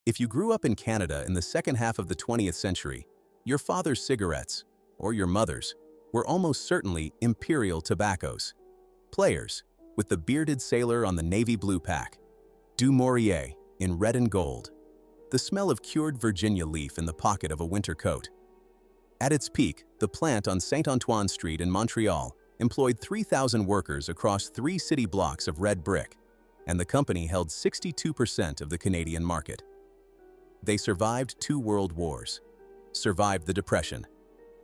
If you grew up in Canada in the second half of the 20th century, your father's cigarettes, or your mother's, were almost certainly Imperial Tobaccos. Players, with the bearded sailor on the navy blue pack, du Maurier in red and gold, the smell of cured Virginia leaf in the pocket of a winter coat. At its peak, the plant on Saint Antoine Street in Montreal employed 3,000 workers across 3 city blocks of red brick, and the company held 62% of the Canadian market. They survived 2 world wars, survived the Depression,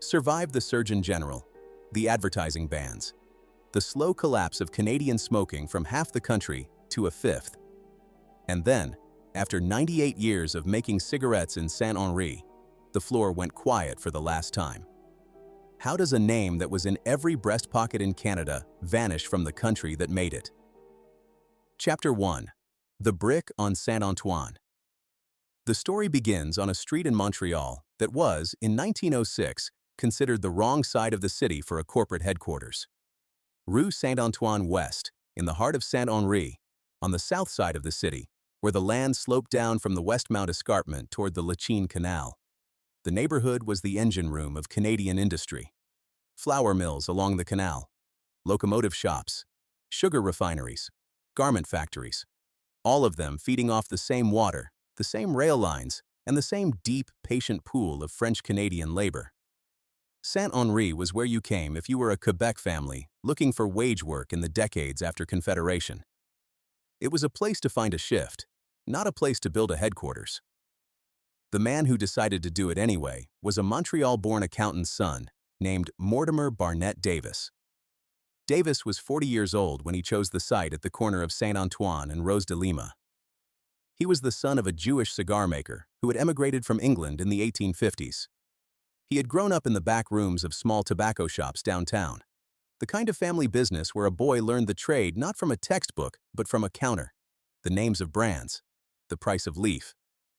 survived the Surgeon General, the advertising bans, the slow collapse of Canadian smoking from half the country to a fifth. And then, after 98 years of making cigarettes in Saint Henri, the floor went quiet for the last time. How does a name that was in every breast pocket in Canada vanish from the country that made it? Chapter 1. The Brick on Saint Antoine. The story begins on a street in Montreal that was, in 1906, considered the wrong side of the city for a corporate headquarters. Rue Saint-Antoine West, in the heart of Saint Henri, on the south side of the city, where the land sloped down from the Westmount Escarpment toward the Lachine Canal. The neighborhood was the engine room of Canadian industry. Flour mills along the canal, locomotive shops, sugar refineries, garment factories, all of them feeding off the same water, the same rail lines, and the same deep, patient pool of French-Canadian labor. Saint Henri was where you came if you were a Quebec family looking for wage work in the decades after Confederation. It was a place to find a shift, not a place to build a headquarters. The man who decided to do it anyway was a Montreal-born accountant's son named Mortimer Barnett Davis. Davis was 40 years old when he chose the site at the corner of Saint Antoine and Rose de Lima. He was the son of a Jewish cigar maker who had emigrated from England in the 1850s. He had grown up in the back rooms of small tobacco shops downtown, the kind of family business where a boy learned the trade not from a textbook but from a counter, the names of brands, the price of leaf,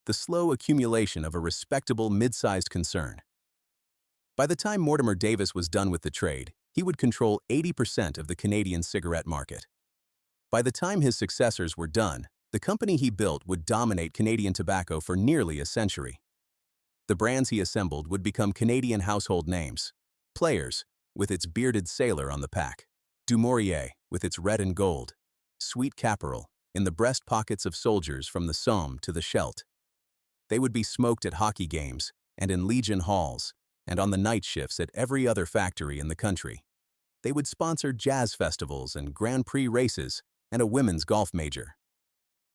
the slow accumulation of a respectable mid-sized concern. By the time Mortimer Davis was done with the trade, he would control 80% of the Canadian cigarette market. By the time his successors were done, the company he built would dominate Canadian tobacco for nearly a century. The brands he assembled would become Canadian household names. Players, with its bearded sailor on the pack. Du Maurier, with its red and gold. Sweet Caporal, in the breast pockets of soldiers from the Somme to the Scheldt. They would be smoked at hockey games, and in Legion halls, and on the night shifts at every other factory in the country. They would sponsor jazz festivals and Grand Prix races, and a women's golf major.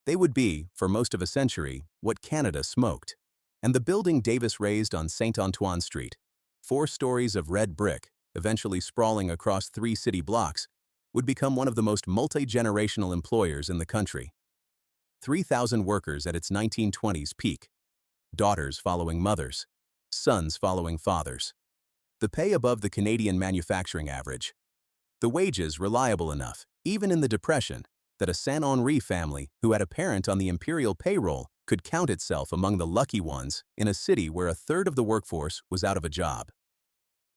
They would be, for most of a century, what Canada smoked. And the building Davis raised on Saint Antoine Street, 4 stories of red brick, eventually sprawling across 3 city blocks, would become one of the most multi-generational employers in the country. 3,000 workers at its 1920s peak. Daughters following mothers, sons following fathers. The pay above the Canadian manufacturing average. The wages reliable enough, even in the Depression, that a Saint Henri family who had a parent on the Imperial payroll could count itself among the lucky ones in a city where a third of the workforce was out of a job.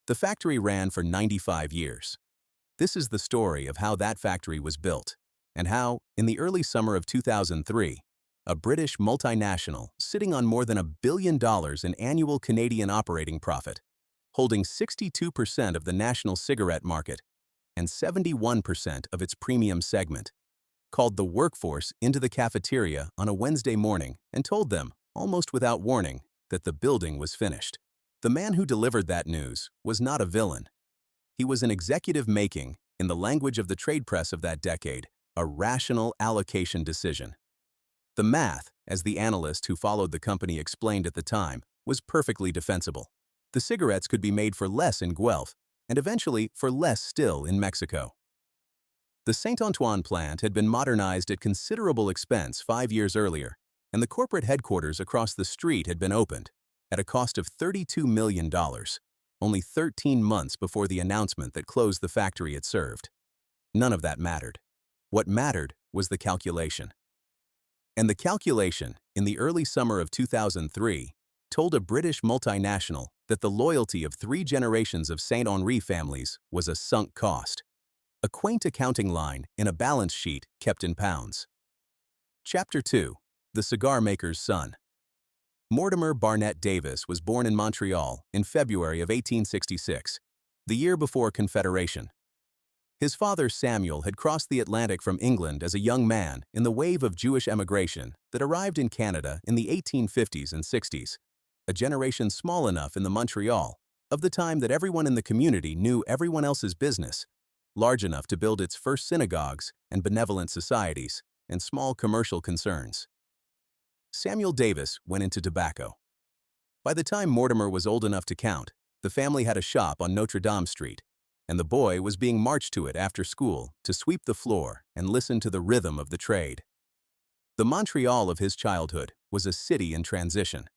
The factory ran for 95 years. This is the story of how that factory was built, and how, in the early summer of 2003, a British multinational sitting on more than $1 billion in annual Canadian operating profit, holding 62% of the national cigarette market and 71% of its premium segment, called the workforce into the cafeteria on a Wednesday morning and told them, almost without warning, that the building was finished. The man who delivered that news was not a villain. He was an executive making, in the language of the trade press of that decade, a rational allocation decision. The math, as the analyst who followed the company explained at the time, was perfectly defensible. The cigarettes could be made for less in Guelph, and eventually for less still in Mexico. The Saint Antoine plant had been modernized at considerable expense 5 years earlier, and the corporate headquarters across the street had been opened, at a cost of $32 million, only 13 months before the announcement that closed the factory it served. None of that mattered. What mattered was the calculation. And the calculation, in the early summer of 2003, told a British multinational that the loyalty of 3 generations of Saint Henri families was a sunk cost. A quaint accounting line in a balance sheet kept in pounds. Chapter 2. The Cigar Maker's Son. Mortimer Barnett Davis was born in Montreal in February of 1866, the year before Confederation. His father Samuel had crossed the Atlantic from England as a young man in the wave of Jewish emigration that arrived in Canada in the 1850s and 60s, a generation small enough in the Montreal of the time that everyone in the community knew everyone else's business, large enough to build its first synagogues and benevolent societies and small commercial concerns. Samuel Davis went into tobacco. By the time Mortimer was old enough to count, the family had a shop on Notre Dame Street, and the boy was being marched to it after school to sweep the floor and listen to the rhythm of the trade. The Montreal of his childhood was a city in transition.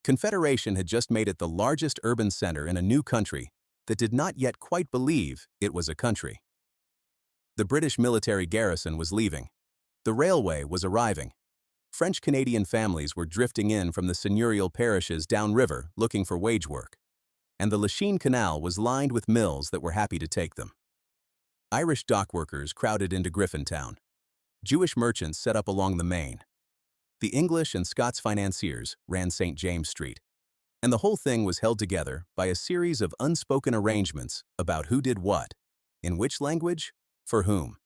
Confederation had just made it the largest urban center in a new country that did not yet quite believe it was a country. The British military garrison was leaving. The railway was arriving. French-Canadian families were drifting in from the seigneurial parishes downriver looking for wage work, and the Lachine Canal was lined with mills that were happy to take them. Irish dockworkers crowded into Griffintown. Jewish merchants set up along the Main. The English and Scots financiers ran St. James Street, and the whole thing was held together by a series of unspoken arrangements about who did what, in which language, for whom.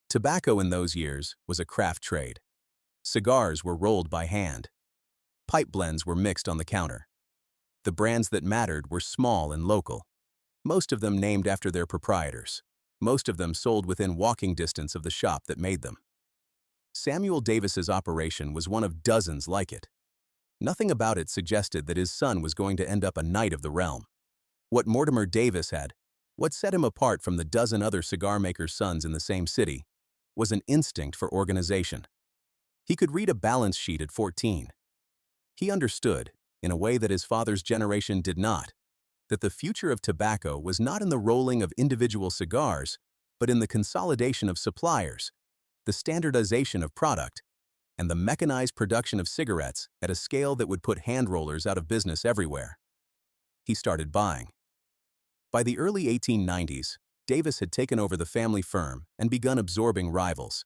Tobacco in those years was a craft trade. Cigars were rolled by hand. Pipe blends were mixed on the counter. The brands that mattered were small and local, most of them named after their proprietors. Most of them sold within walking distance of the shop that made them. Samuel Davis's operation was one of dozens like it. Nothing about it suggested that his son was going to end up a knight of the realm. What Mortimer Davis had, what set him apart from the dozen other cigar makers' sons in the same city, was an instinct for organization. He could read a balance sheet at 14. He understood, in a way that his father's generation did not, that the future of tobacco was not in the rolling of individual cigars, but in the consolidation of suppliers, the standardization of product, and the mechanized production of cigarettes at a scale that would put hand rollers out of business everywhere. He started buying. By the early 1890s, Davis had taken over the family firm and begun absorbing rivals.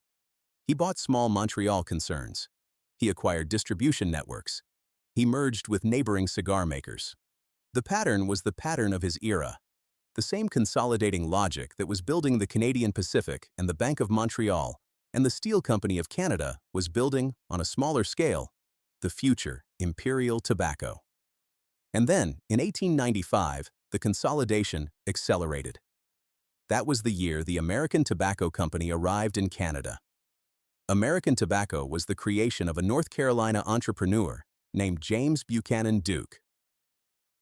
He bought small Montreal concerns. He acquired distribution networks. He merged with neighboring cigar makers. The pattern was the pattern of his era, the same consolidating logic that was building the Canadian Pacific and the Bank of Montreal and the Steel Company of Canada was building, on a smaller scale, the future Imperial Tobacco. And then, in 1895, the consolidation accelerated. That was the year the American Tobacco Company arrived in Canada. American Tobacco was the creation of a North Carolina entrepreneur named James Buchanan Duke.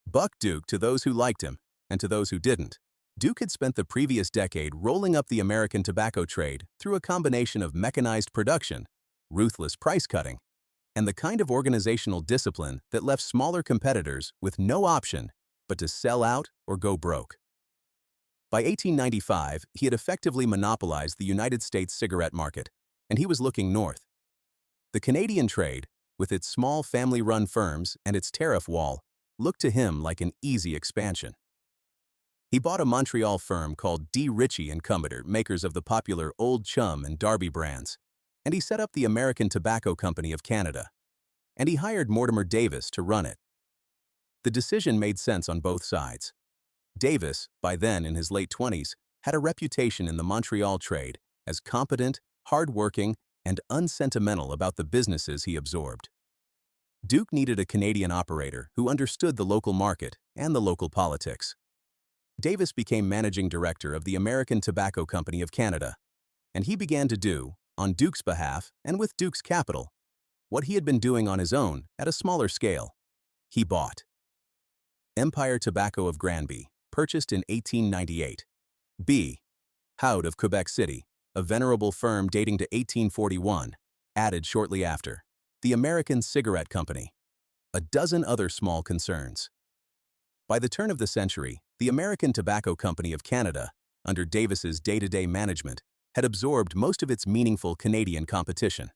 Buck Duke to those who liked him, and to those who didn't. Duke had spent the previous decade rolling up the American tobacco trade through a combination of mechanized production, ruthless price cutting, and the kind of organizational discipline that left smaller competitors with no option but to sell out or go broke. By 1895, he had effectively monopolized the United States cigarette market, and he was looking north. The Canadian trade, with its small family-run firms and its tariff wall, looked to him like an easy expansion. He bought a Montreal firm called D. Ritchie & Company, makers of the popular Old Chum and Darby brands, and he set up the American Tobacco Company of Canada, and he hired Mortimer Davis to run it. The decision made sense on both sides. Davis, by then in his late 20s, had a reputation in the Montreal trade as competent, hard-working, and unsentimental about the businesses he absorbed. Duke needed a Canadian operator who understood the local market and the local politics. Davis became managing director of the American Tobacco Company of Canada, and he began to do, on Duke's behalf and with Duke's capital, what he had been doing on his own at a smaller scale. He bought Empire Tobacco of Granby, purchased in 1898. B. Houd of Quebec City, a venerable firm dating to 1841, added shortly after. The American Cigarette Company. A dozen other small concerns. By the turn of the century, the American Tobacco Company of Canada, under Davis's day-to-day management, had absorbed most of its meaningful Canadian competition.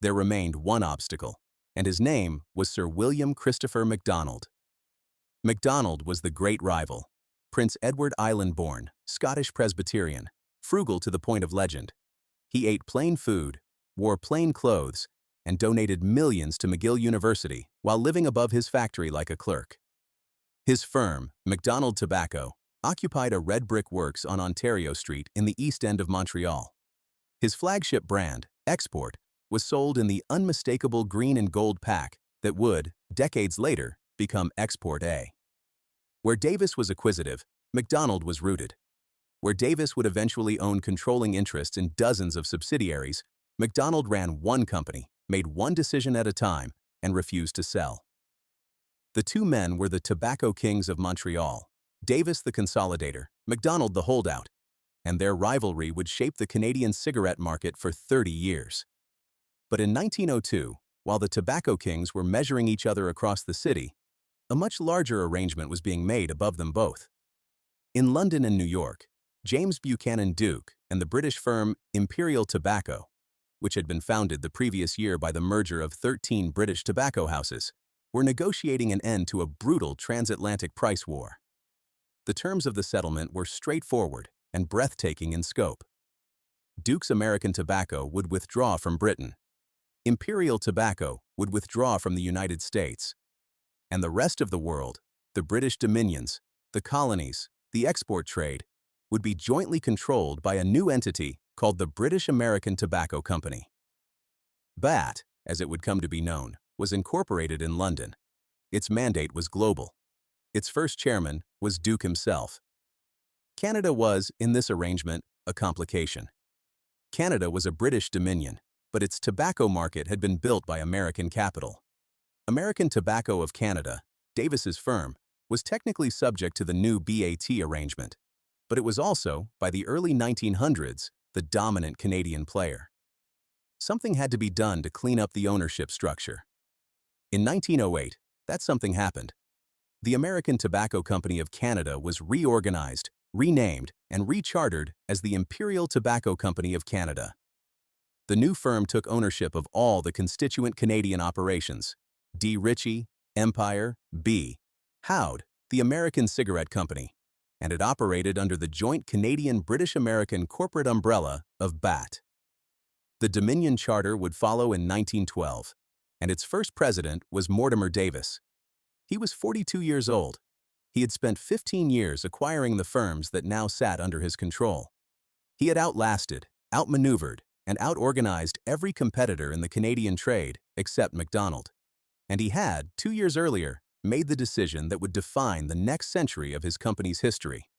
There remained one obstacle, and his name was Sir William Christopher MacDonald. MacDonald was the great rival, Prince Edward Island-born, Scottish Presbyterian, frugal to the point of legend. He ate plain food, wore plain clothes, and donated millions to McGill University while living above his factory like a clerk. His firm, Imperial Tobacco, occupied a red brick works on Ontario Street in the East End of Montreal. His flagship brand, Export, was sold in the unmistakable green and gold pack that would, decades later, become Export A. Where Davis was acquisitive, MacDonald was rooted. Where Davis would eventually own controlling interests in dozens of subsidiaries, MacDonald ran one company, made one decision at a time, and refused to sell. The two men were the tobacco kings of Montreal, Davis the consolidator, MacDonald the holdout, and their rivalry would shape the Canadian cigarette market for 30 years. But in 1902, while the tobacco kings were measuring each other across the city, a much larger arrangement was being made above them both. In London and New York, James Buchanan Duke and the British firm Imperial Tobacco, which had been founded the previous year by the merger of 13 British tobacco houses, were negotiating an end to a brutal transatlantic price war. The terms of the settlement were straightforward and breathtaking in scope. Duke's American Tobacco would withdraw from Britain. Imperial Tobacco would withdraw from the United States. And the rest of the world, the British dominions, the colonies, the export trade, would be jointly controlled by a new entity called the British American Tobacco Company. BAT, as it would come to be known, was incorporated in London. Its mandate was global. Its first chairman was Duke himself. Canada was, in this arrangement, a complication. Canada was a British dominion, but its tobacco market had been built by American capital. American Tobacco of Canada, Davis's firm, was technically subject to the new BAT arrangement, but it was also, by the early 1900s, the dominant Canadian player. Something had to be done to clean up the ownership structure. In 1908, that something happened. The American Tobacco Company of Canada was reorganized, renamed, and rechartered as the Imperial Tobacco Company of Canada. The new firm took ownership of all the constituent Canadian operations: D. Ritchie, Empire, B. Howd, the American Cigarette Company, and it operated under the joint Canadian-British-American corporate umbrella of BAT. The Dominion Charter would follow in 1912, and its first president was Mortimer Davis. He was 42 years old. He had spent 15 years acquiring the firms that now sat under his control. He had outlasted, outmaneuvered, and outorganized every competitor in the Canadian trade except MacDonald. And he had, 2 years earlier, made the decision that would define the next century of his company's history.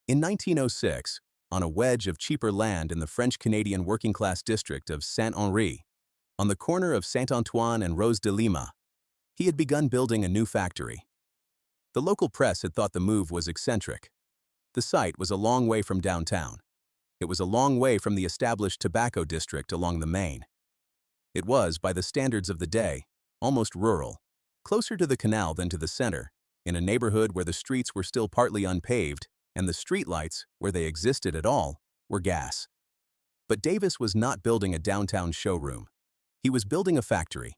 In 1906, on a wedge of cheaper land in the French-Canadian working-class district of Saint-Henri, on the corner of Saint-Antoine and Rose de Lima, he had begun building a new factory. The local press had thought the move was eccentric. The site was a long way from downtown. It was a long way from the established tobacco district along the Main. It was, by the standards of the day, almost rural, closer to the canal than to the center, in a neighborhood where the streets were still partly unpaved and the streetlights, where they existed at all, were gas. But Davis was not building a downtown showroom. He was building a factory.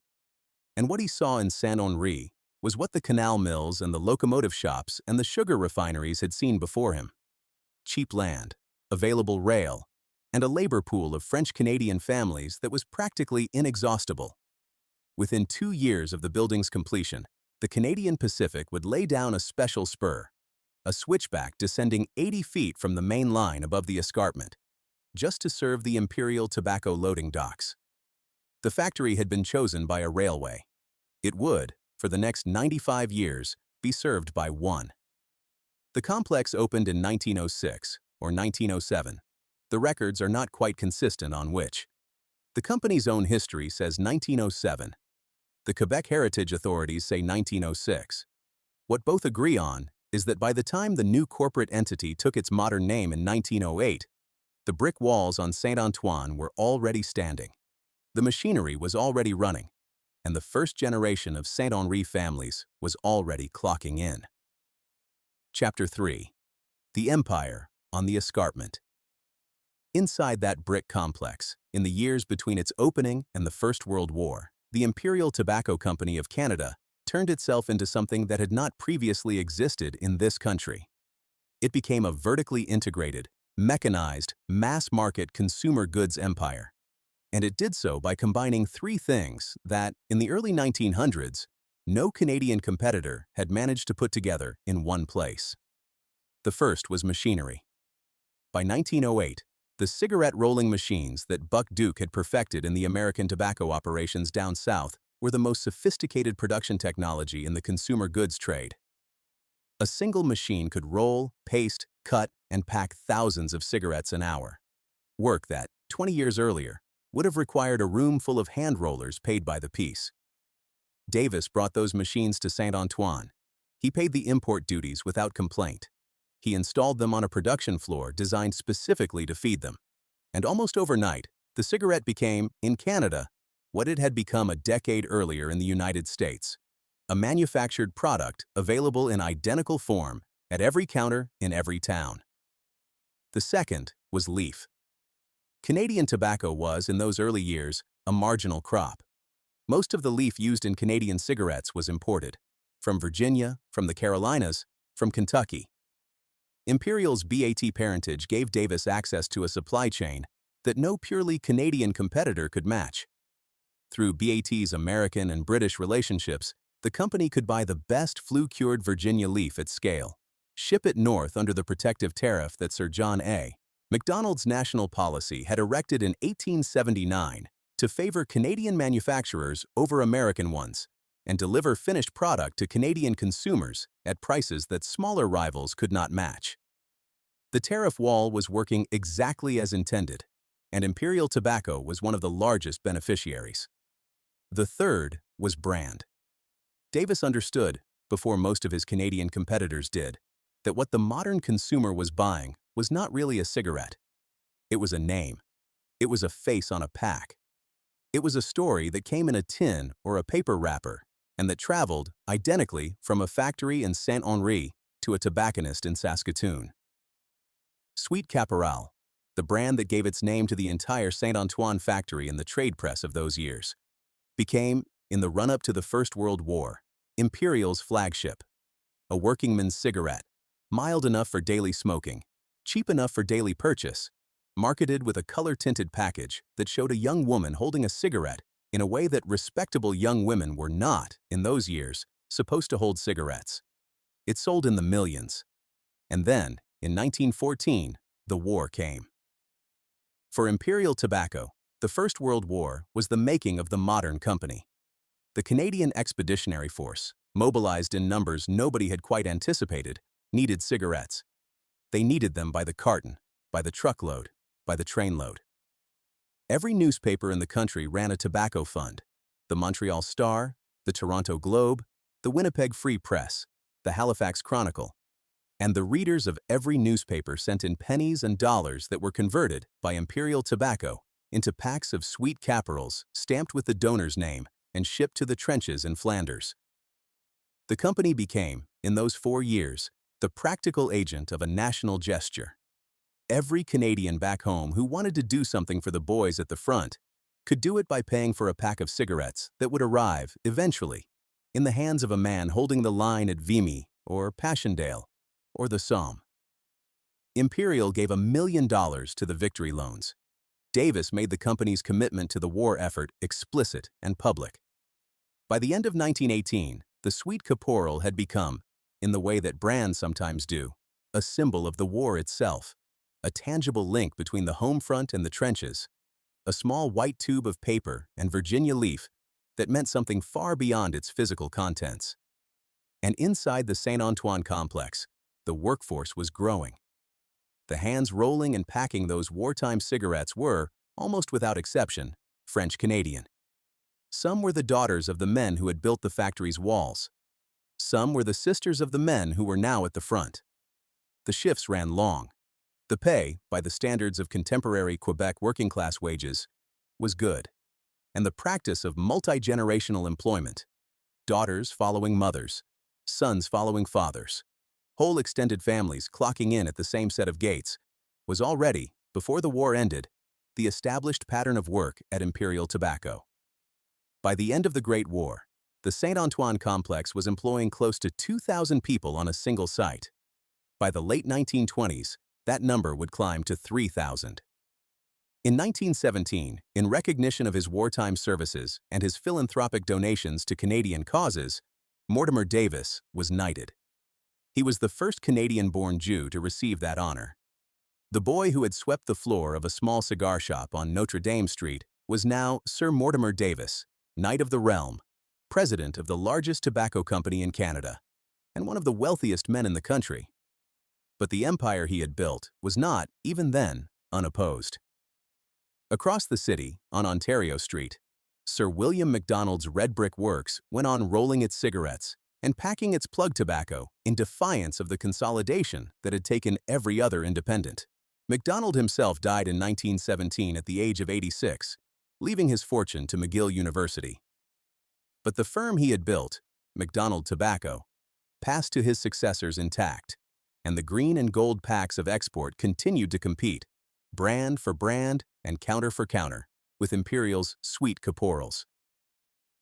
And what he saw in Saint-Henri was what the canal mills and the locomotive shops and the sugar refineries had seen before him: cheap land, available rail, and a labor pool of French-Canadian families that was practically inexhaustible. Within 2 years of the building's completion, the Canadian Pacific would lay down a special spur, a switchback descending 80 feet from the main line above the escarpment, just to serve the Imperial Tobacco loading docks. The factory had been chosen by a railway. It would, for the next 95 years, be served by one. The complex opened in 1906 or 1907. The records are not quite consistent on which. The company's own history says 1907. The Quebec Heritage Authorities say 1906. What both agree on is that by the time the new corporate entity took its modern name in 1908, the brick walls on Saint-Antoine were already standing. The machinery was already running, and the first generation of Saint-Henri families was already clocking in. Chapter 3. The Empire on the Escarpment. Inside that brick complex, in the years between its opening and the First World War, the Imperial Tobacco Company of Canada turned itself into something that had not previously existed in this country. It became a vertically integrated, mechanized, mass-market consumer goods empire. And it did so by combining three things that, in the early 1900s, no Canadian competitor had managed to put together in one place. The first was machinery. By 1908, the cigarette rolling machines that Buck Duke had perfected in the American tobacco operations down south were the most sophisticated production technology in the consumer goods trade. A single machine could roll, paste, cut, and pack thousands of cigarettes an hour. Work that, 20 years earlier, would have required a room full of hand rollers paid by the piece. Davis brought those machines to Saint Antoine. He paid the import duties without complaint. He installed them on a production floor designed specifically to feed them. And almost overnight, the cigarette became, in Canada, what it had become a decade earlier in the United States: a manufactured product available in identical form at every counter in every town. The second was leaf. Canadian tobacco was, in those early years, a marginal crop. Most of the leaf used in Canadian cigarettes was imported, from Virginia, from the Carolinas, from Kentucky. Imperial's BAT parentage gave Davis access to a supply chain that no purely Canadian competitor could match. Through BAT's American and British relationships, the company could buy the best flue-cured Virginia leaf at scale, ship it north under the protective tariff that Sir John A. Macdonald's national policy had erected in 1879 to favor Canadian manufacturers over American ones, and deliver finished product to Canadian consumers at prices that smaller rivals could not match. The tariff wall was working exactly as intended, and Imperial Tobacco was one of the largest beneficiaries. The third was brand. Davis understood, before most of his Canadian competitors did, that what the modern consumer was buying was not really a cigarette. It was a name. It was a face on a pack. It was a story that came in a tin or a paper wrapper, and that traveled, identically, from a factory in Saint Henri to a tobacconist in Saskatoon. Sweet Caporal, the brand that gave its name to the entire Saint Antoine factory in the trade press of those years, became, in the run-up to the First World War, Imperial's flagship. A workingman's cigarette, mild enough for daily smoking, cheap enough for daily purchase, marketed with a color-tinted package that showed a young woman holding a cigarette in a way that respectable young women were not, in those years, supposed to hold cigarettes. It sold in the millions. And then, in 1914, the war came. For Imperial Tobacco, the First World War was the making of the modern company. The Canadian Expeditionary Force, mobilized in numbers nobody had quite anticipated, needed cigarettes. They needed them by the carton, by the truckload, by the trainload. Every newspaper in the country ran a tobacco fund: the Montreal Star, the Toronto Globe, the Winnipeg Free Press, the Halifax Chronicle. And the readers of every newspaper sent in pennies and dollars that were converted by Imperial Tobacco into packs of Sweet Caporals stamped with the donor's name and shipped to the trenches in Flanders. The company became, in those 4 years, the practical agent of a national gesture. Every Canadian back home who wanted to do something for the boys at the front could do it by paying for a pack of cigarettes that would arrive, eventually, in the hands of a man holding the line at Vimy or Passchendaele or the Somme. Imperial gave $1 million to the Victory Loans. Davis made the company's commitment to the war effort explicit and public. By the end of 1918, the Sweet Caporal had become, in the way that brands sometimes do, a symbol of the war itself, a tangible link between the home front and the trenches, a small white tube of paper and Virginia leaf that meant something far beyond its physical contents. And inside the Saint Antoine complex, the workforce was growing. The hands rolling and packing those wartime cigarettes were, almost without exception, French-Canadian. Some were the daughters of the men who had built the factory's walls. Some were the sisters of the men who were now at the front. The shifts ran long. The pay, by the standards of contemporary Quebec working-class wages, was good. And the practice of multi-generational employment, daughters following mothers, sons following fathers, whole extended families clocking in at the same set of gates, was already, before the war ended, the established pattern of work at Imperial Tobacco. By the end of the Great War, the Saint Antoine complex was employing close to 2,000 people on a single site. By the late 1920s, that number would climb to 3,000. In 1917, in recognition of his wartime services and his philanthropic donations to Canadian causes, Mortimer Davis was knighted. He was the first Canadian-born Jew to receive that honor. The boy who had swept the floor of a small cigar shop on Notre Dame Street was now Sir Mortimer Davis, Knight of the Realm, president of the largest tobacco company in Canada, and one of the wealthiest men in the country. But the empire he had built was not, even then, unopposed. Across the city, on Ontario Street, Sir William MacDonald's red brick works went on rolling its cigarettes and packing its plug tobacco in defiance of the consolidation that had taken every other independent. MacDonald himself died in 1917 at the age of 86, leaving his fortune to McGill University. But the firm he had built, MacDonald Tobacco, passed to his successors intact, and the green and gold packs of export continued to compete, brand for brand and counter for counter, with Imperial's sweet caporals.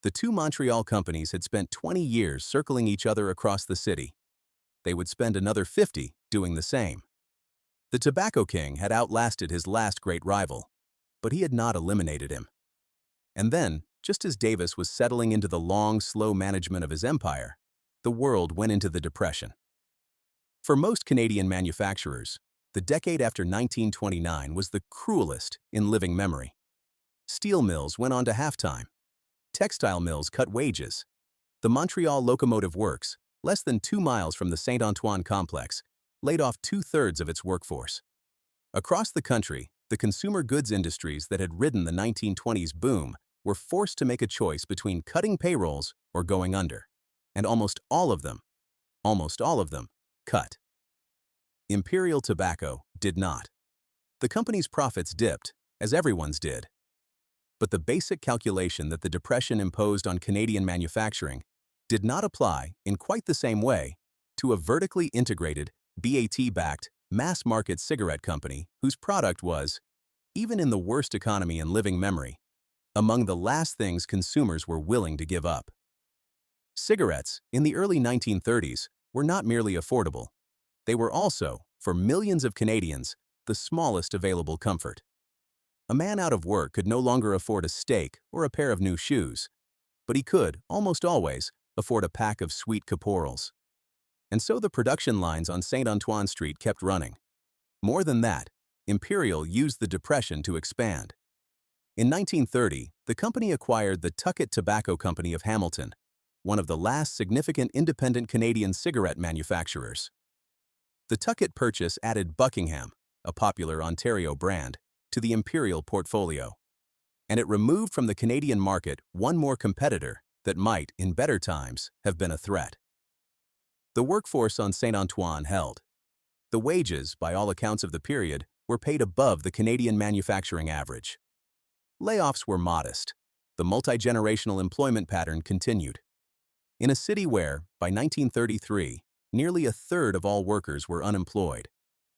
The two Montreal companies had spent 20 years circling each other across the city. They would spend another 50 doing the same. The Tobacco King had outlasted his last great rival, but he had not eliminated him. And then, just as Davis was settling into the long, slow management of his empire, the world went into the Depression. For most Canadian manufacturers, the decade after 1929 was the cruelest in living memory. Steel mills went on to halftime. Textile mills cut wages. The Montreal Locomotive Works, less than 2 miles from the Saint-Antoine complex, laid off 2/3 of its workforce. Across the country, the consumer goods industries that had ridden the 1920s boom were forced to make a choice between cutting payrolls or going under. And almost all of them, cut. Imperial Tobacco did not. The company's profits dipped, as everyone's did. But the basic calculation that the Depression imposed on Canadian manufacturing did not apply in quite the same way to a vertically integrated, BAT-backed, mass-market cigarette company whose product was, even in the worst economy in living memory, among the last things consumers were willing to give up. Cigarettes, in the early 1930s, were not merely affordable. They were also, for millions of Canadians, the smallest available comfort. A man out of work could no longer afford a steak or a pair of new shoes, but he could, almost always, afford a pack of sweet caporals. And so the production lines on Saint-Antoine Street kept running. More than that, Imperial used the Depression to expand. In 1930, the company acquired the Tuckett Tobacco Company of Hamilton, one of the last significant independent Canadian cigarette manufacturers. The Tuckett purchase added Buckingham, a popular Ontario brand, to the Imperial portfolio, and it removed from the Canadian market one more competitor that might, in better times, have been a threat. The workforce on Saint-Antoine held. The wages, by all accounts of the period, were paid above the Canadian manufacturing average. Layoffs were modest. The multi-generational employment pattern continued. In a city where, by 1933, nearly a third of all workers were unemployed,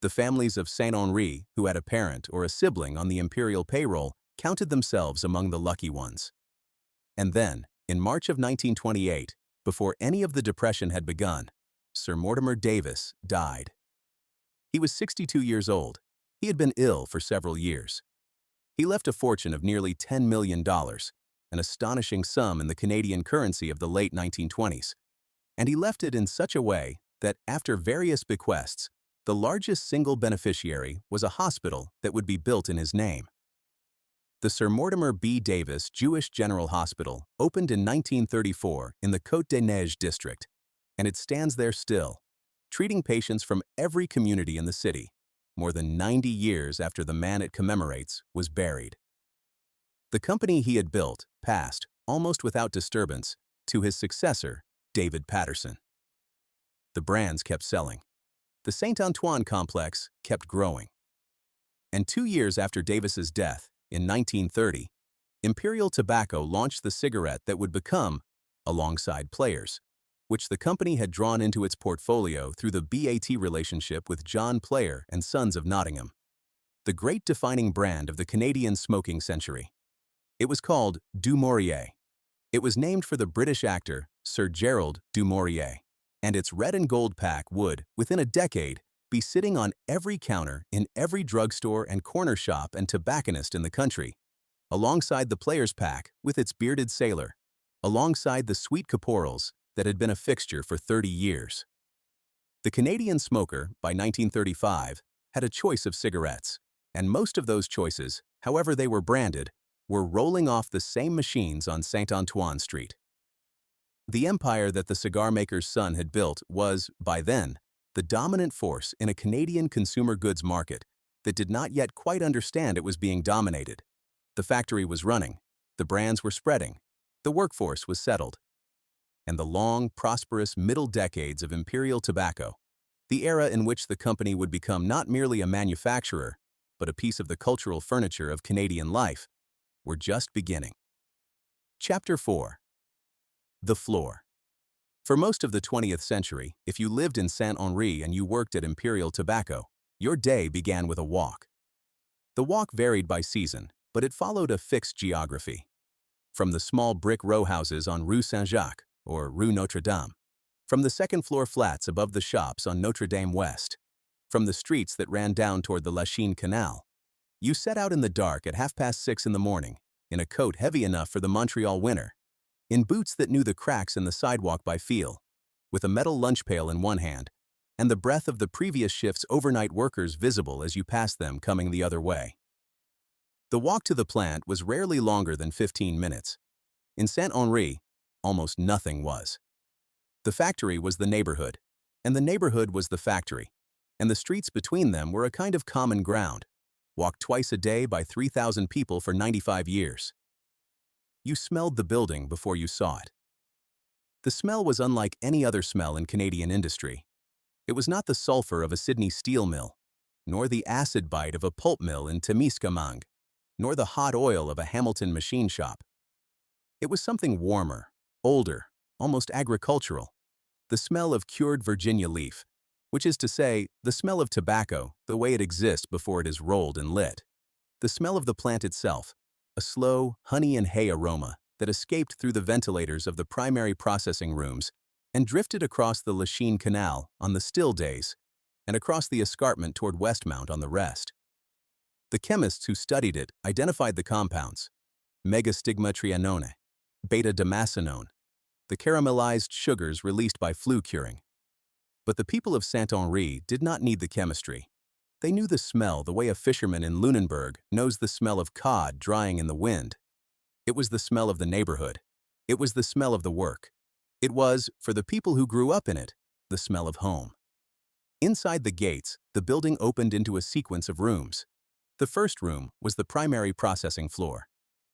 the families of Saint Henri, who had a parent or a sibling on the Imperial payroll, counted themselves among the lucky ones. And then, in March of 1928, before any of the Depression had begun, Sir Mortimer Davis died. He was 62 years old. He had been ill for several years. He left a fortune of nearly $10 million, an astonishing sum in the Canadian currency of the late 1920s. And he left it in such a way that, after various bequests, the largest single beneficiary was a hospital that would be built in his name. The Sir Mortimer B. Davis Jewish General Hospital opened in 1934 in the Côte des Neiges district, and it stands there still, treating patients from every community in the city, more than 90 years after the man it commemorates was buried. The company he had built passed, almost without disturbance, to his successor, David Patterson. The brands kept selling. The Saint-Antoine complex kept growing. And 2 years after Davis's death, in 1930, Imperial Tobacco launched the cigarette that would become, alongside Players, which the company had drawn into its portfolio through the BAT relationship with John Player and Sons of Nottingham, the great defining brand of the Canadian smoking century. It was called Du Maurier. It was named for the British actor Sir Gerald du Maurier, and its red and gold pack would, within a decade, be sitting on every counter in every drugstore and corner shop and tobacconist in the country, alongside the player's pack with its bearded sailor, alongside the sweet caporals that had been a fixture for 30 years. The Canadian smoker, by 1935, had a choice of cigarettes, and most of those choices, however they were branded, were rolling off the same machines on Saint-Antoine Street. The empire that the cigar maker's son had built was, by then, the dominant force in a Canadian consumer goods market that did not yet quite understand it was being dominated. The factory was running, the brands were spreading, the workforce was settled. And the long, prosperous middle decades of Imperial Tobacco, the era in which the company would become not merely a manufacturer, but a piece of the cultural furniture of Canadian life, were just beginning. Chapter 4. The Floor. For most of the 20th century, if you lived in Saint-Henri and you worked at Imperial Tobacco, your day began with a walk. The walk varied by season, but it followed a fixed geography. From the small brick row houses on Rue Saint-Jacques, or Rue Notre-Dame, from the second-floor flats above the shops on Notre-Dame West, from the streets that ran down toward the Lachine Canal, you set out in the dark at 6:30 in the morning, in a coat heavy enough for the Montreal winter, in boots that knew the cracks in the sidewalk by feel, with a metal lunch pail in one hand, and the breath of the previous shift's overnight workers visible as you passed them coming the other way. The walk to the plant was rarely longer than 15 minutes. In Saint-Henri, almost nothing was. The factory was the neighborhood, and the neighborhood was the factory, and the streets between them were a kind of common ground, walked twice a day by 3,000 people for 95 years. You smelled the building before you saw it. The smell was unlike any other smell in Canadian industry. It was not the sulfur of a Sydney steel mill, nor the acid bite of a pulp mill in Témiscamingue, nor the hot oil of a Hamilton machine shop. It was something warmer, older, almost agricultural, the smell of cured Virginia leaf, which is to say, the smell of tobacco the way it exists before it is rolled and lit. The smell of the plant itself, a slow honey and hay aroma that escaped through the ventilators of the primary processing rooms and drifted across the Lachine Canal on the still days and across the escarpment toward Westmount on the rest. The chemists who studied it identified the compounds: megastigmatrianone, beta-damascenone, the caramelized sugars released by flu curing. But the people of Saint-Henri did not need the chemistry. They knew the smell the way a fisherman in Lunenburg knows the smell of cod drying in the wind. It was the smell of the neighborhood. It was the smell of the work. It was, for the people who grew up in it, the smell of home. Inside the gates, the building opened into a sequence of rooms. The first room was the primary processing floor,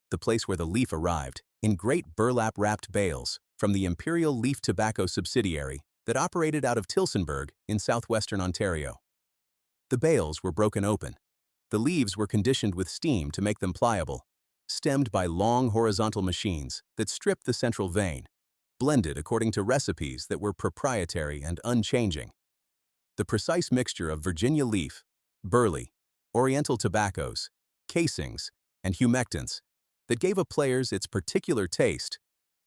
the place where the leaf arrived, in great burlap-wrapped bales, from the Imperial Leaf Tobacco subsidiary that operated out of Tillsonburg in southwestern Ontario. The bales were broken open. The leaves were conditioned with steam to make them pliable, stemmed by long horizontal machines that stripped the central vein, blended according to recipes that were proprietary and unchanging. The precise mixture of Virginia leaf, burley, oriental tobaccos, casings, and humectants that gave a player's its particular taste,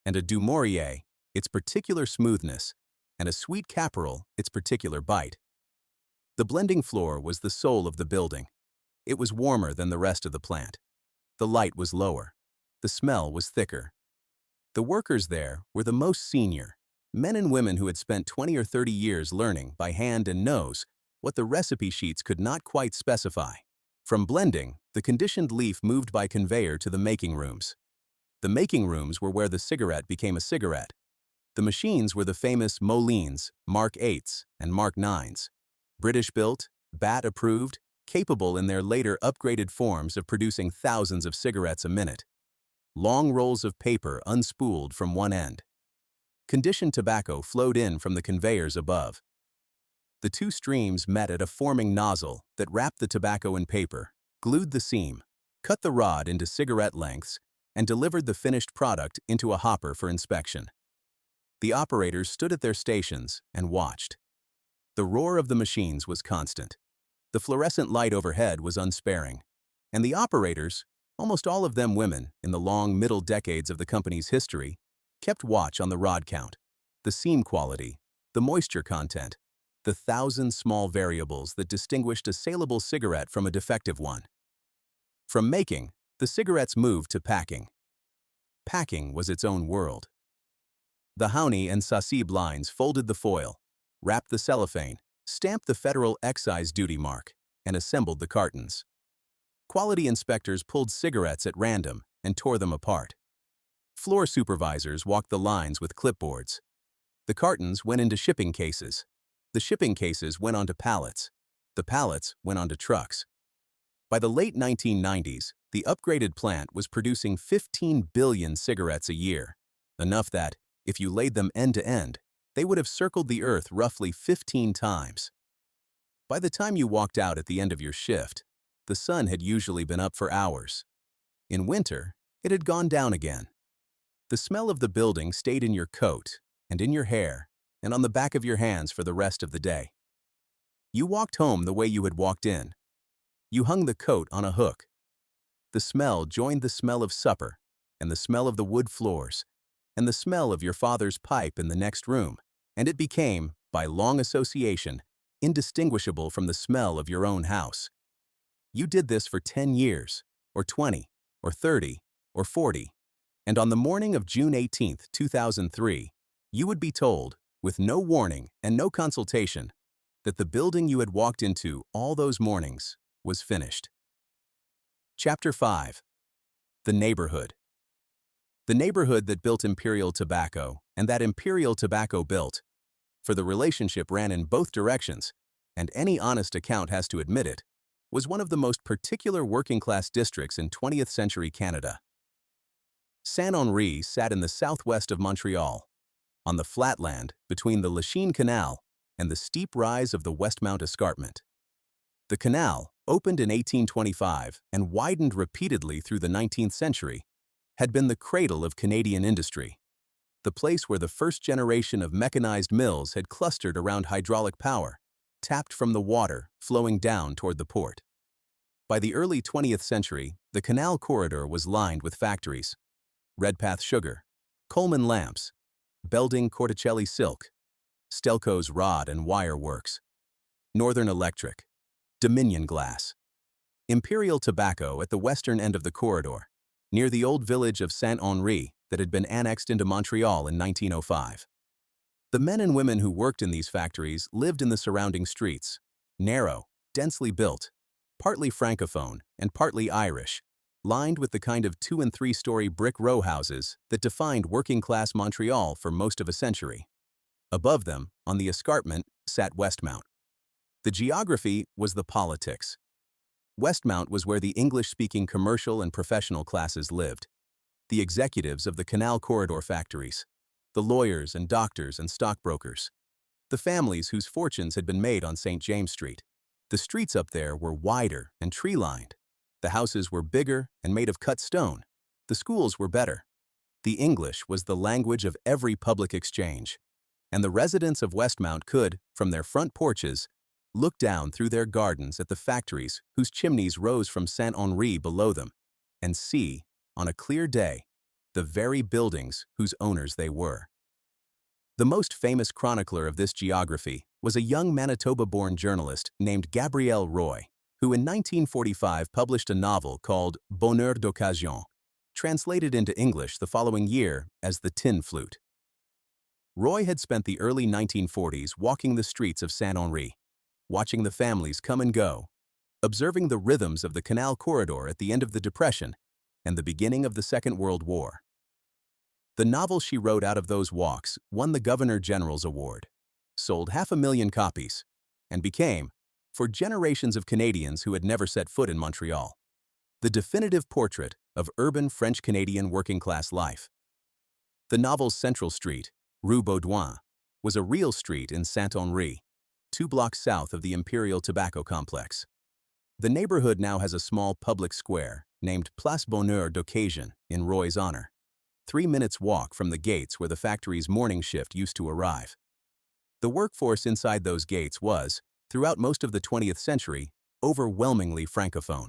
and a du Maurier its particular smoothness, and a sweet caporal its particular bite. The blending floor was the soul of the building. It was warmer than the rest of the plant. The light was lower. The smell was thicker. The workers there were the most senior, men and women who had spent 20 or 30 years learning by hand and nose what the recipe sheets could not quite specify. From blending, the conditioned leaf moved by conveyor to the making rooms. The making rooms were where the cigarette became a cigarette. The machines were the famous Molines, Mark 8s, and Mark 9s, British-built, BAT-approved, capable in their later upgraded forms of producing thousands of cigarettes a minute. Long rolls of paper unspooled from one end. Conditioned tobacco flowed in from the conveyors above. The two streams met at a forming nozzle that wrapped the tobacco in paper, glued the seam, cut the rod into cigarette lengths, and delivered the finished product into a hopper for inspection. The operators stood at their stations and watched. The roar of the machines was constant. The fluorescent light overhead was unsparing. And the operators, almost all of them women in the long middle decades of the company's history, kept watch on the rod count, the seam quality, the moisture content, the thousand small variables that distinguished a saleable cigarette from a defective one. From making, the cigarettes moved to packing. Packing was its own world. The Henri and Sasib lines folded the foil, wrapped the cellophane, stamped the federal excise duty mark, and assembled the cartons. Quality inspectors pulled cigarettes at random and tore them apart. Floor supervisors walked the lines with clipboards. The cartons went into shipping cases. The shipping cases went onto pallets. The pallets went onto trucks. By the late 1990s, the upgraded plant was producing 15 billion cigarettes a year, enough that, if you laid them end to end, they would have circled the earth roughly 15 times. By the time you walked out at the end of your shift, the sun had usually been up for hours. In winter, it had gone down again. The smell of the building stayed in your coat and in your hair and on the back of your hands for the rest of the day. You walked home the way you had walked in. You hung the coat on a hook. The smell joined the smell of supper and the smell of the wood floors and the smell of your father's pipe in the next room, and it became, by long association, indistinguishable from the smell of your own house. You did this for 10 years, or 20, or 30, or 40, and on the morning of June 18, 2003, you would be told, with no warning and no consultation, that the building you had walked into all those mornings was finished. Chapter 5. The Neighborhood. The neighborhood that built Imperial Tobacco and that Imperial Tobacco built, for the relationship ran in both directions, and any honest account has to admit it, was one of the most particular working-class districts in 20th century Canada. Saint-Henri sat in the southwest of Montreal, on the flatland between the Lachine Canal and the steep rise of the Westmount Escarpment. The canal, opened in 1825 and widened repeatedly through the 19th century, had been the cradle of Canadian industry, the place where the first generation of mechanized mills had clustered around hydraulic power, tapped from the water flowing down toward the port. By the early 20th century, the canal corridor was lined with factories: Redpath Sugar, Coleman Lamps, Belding Corticelli Silk, Stelco's Rod and Wire Works, Northern Electric, Dominion Glass, Imperial Tobacco at the western end of the corridor, near the old village of Saint-Henri that had been annexed into Montreal in 1905. The men and women who worked in these factories lived in the surrounding streets, narrow, densely built, partly francophone and partly Irish, lined with the kind of 2- and 3-story brick row houses that defined working-class Montreal for most of a century. Above them, on the escarpment, sat Westmount. The geography was the politics. Westmount was where the English-speaking commercial and professional classes lived, the executives of the canal corridor factories, the lawyers and doctors and stockbrokers, the families whose fortunes had been made on St. James Street. The streets up there were wider and tree-lined. The houses were bigger and made of cut stone. The schools were better. The English was the language of every public exchange, and the residents of Westmount could, from their front porches, look down through their gardens at the factories whose chimneys rose from Saint-Henri below them, and see, on a clear day, the very buildings whose owners they were. The most famous chronicler of this geography was a young Manitoba-born journalist named Gabriel Roy, who in 1945 published a novel called Bonheur d'occasion, translated into English the following year as The Tin Flute. Roy had spent the early 1940s walking the streets of Saint-Henri, watching the families come and go, observing the rhythms of the canal corridor at the end of the Depression and the beginning of the Second World War. The novel she wrote out of those walks won the Governor General's Award, sold 500,000 copies, and became, for generations of Canadians who had never set foot in Montreal, the definitive portrait of urban French-Canadian working-class life. The novel's central street, Rue Baudouin, was a real street in Saint-Henri, 2 blocks south of the Imperial Tobacco complex. The neighborhood now has a small public square named Place Bonheur d'Occasion in Roy's honor, 3 minutes' walk from the gates where the factory's morning shift used to arrive. The workforce inside those gates was, throughout most of the 20th century, overwhelmingly francophone.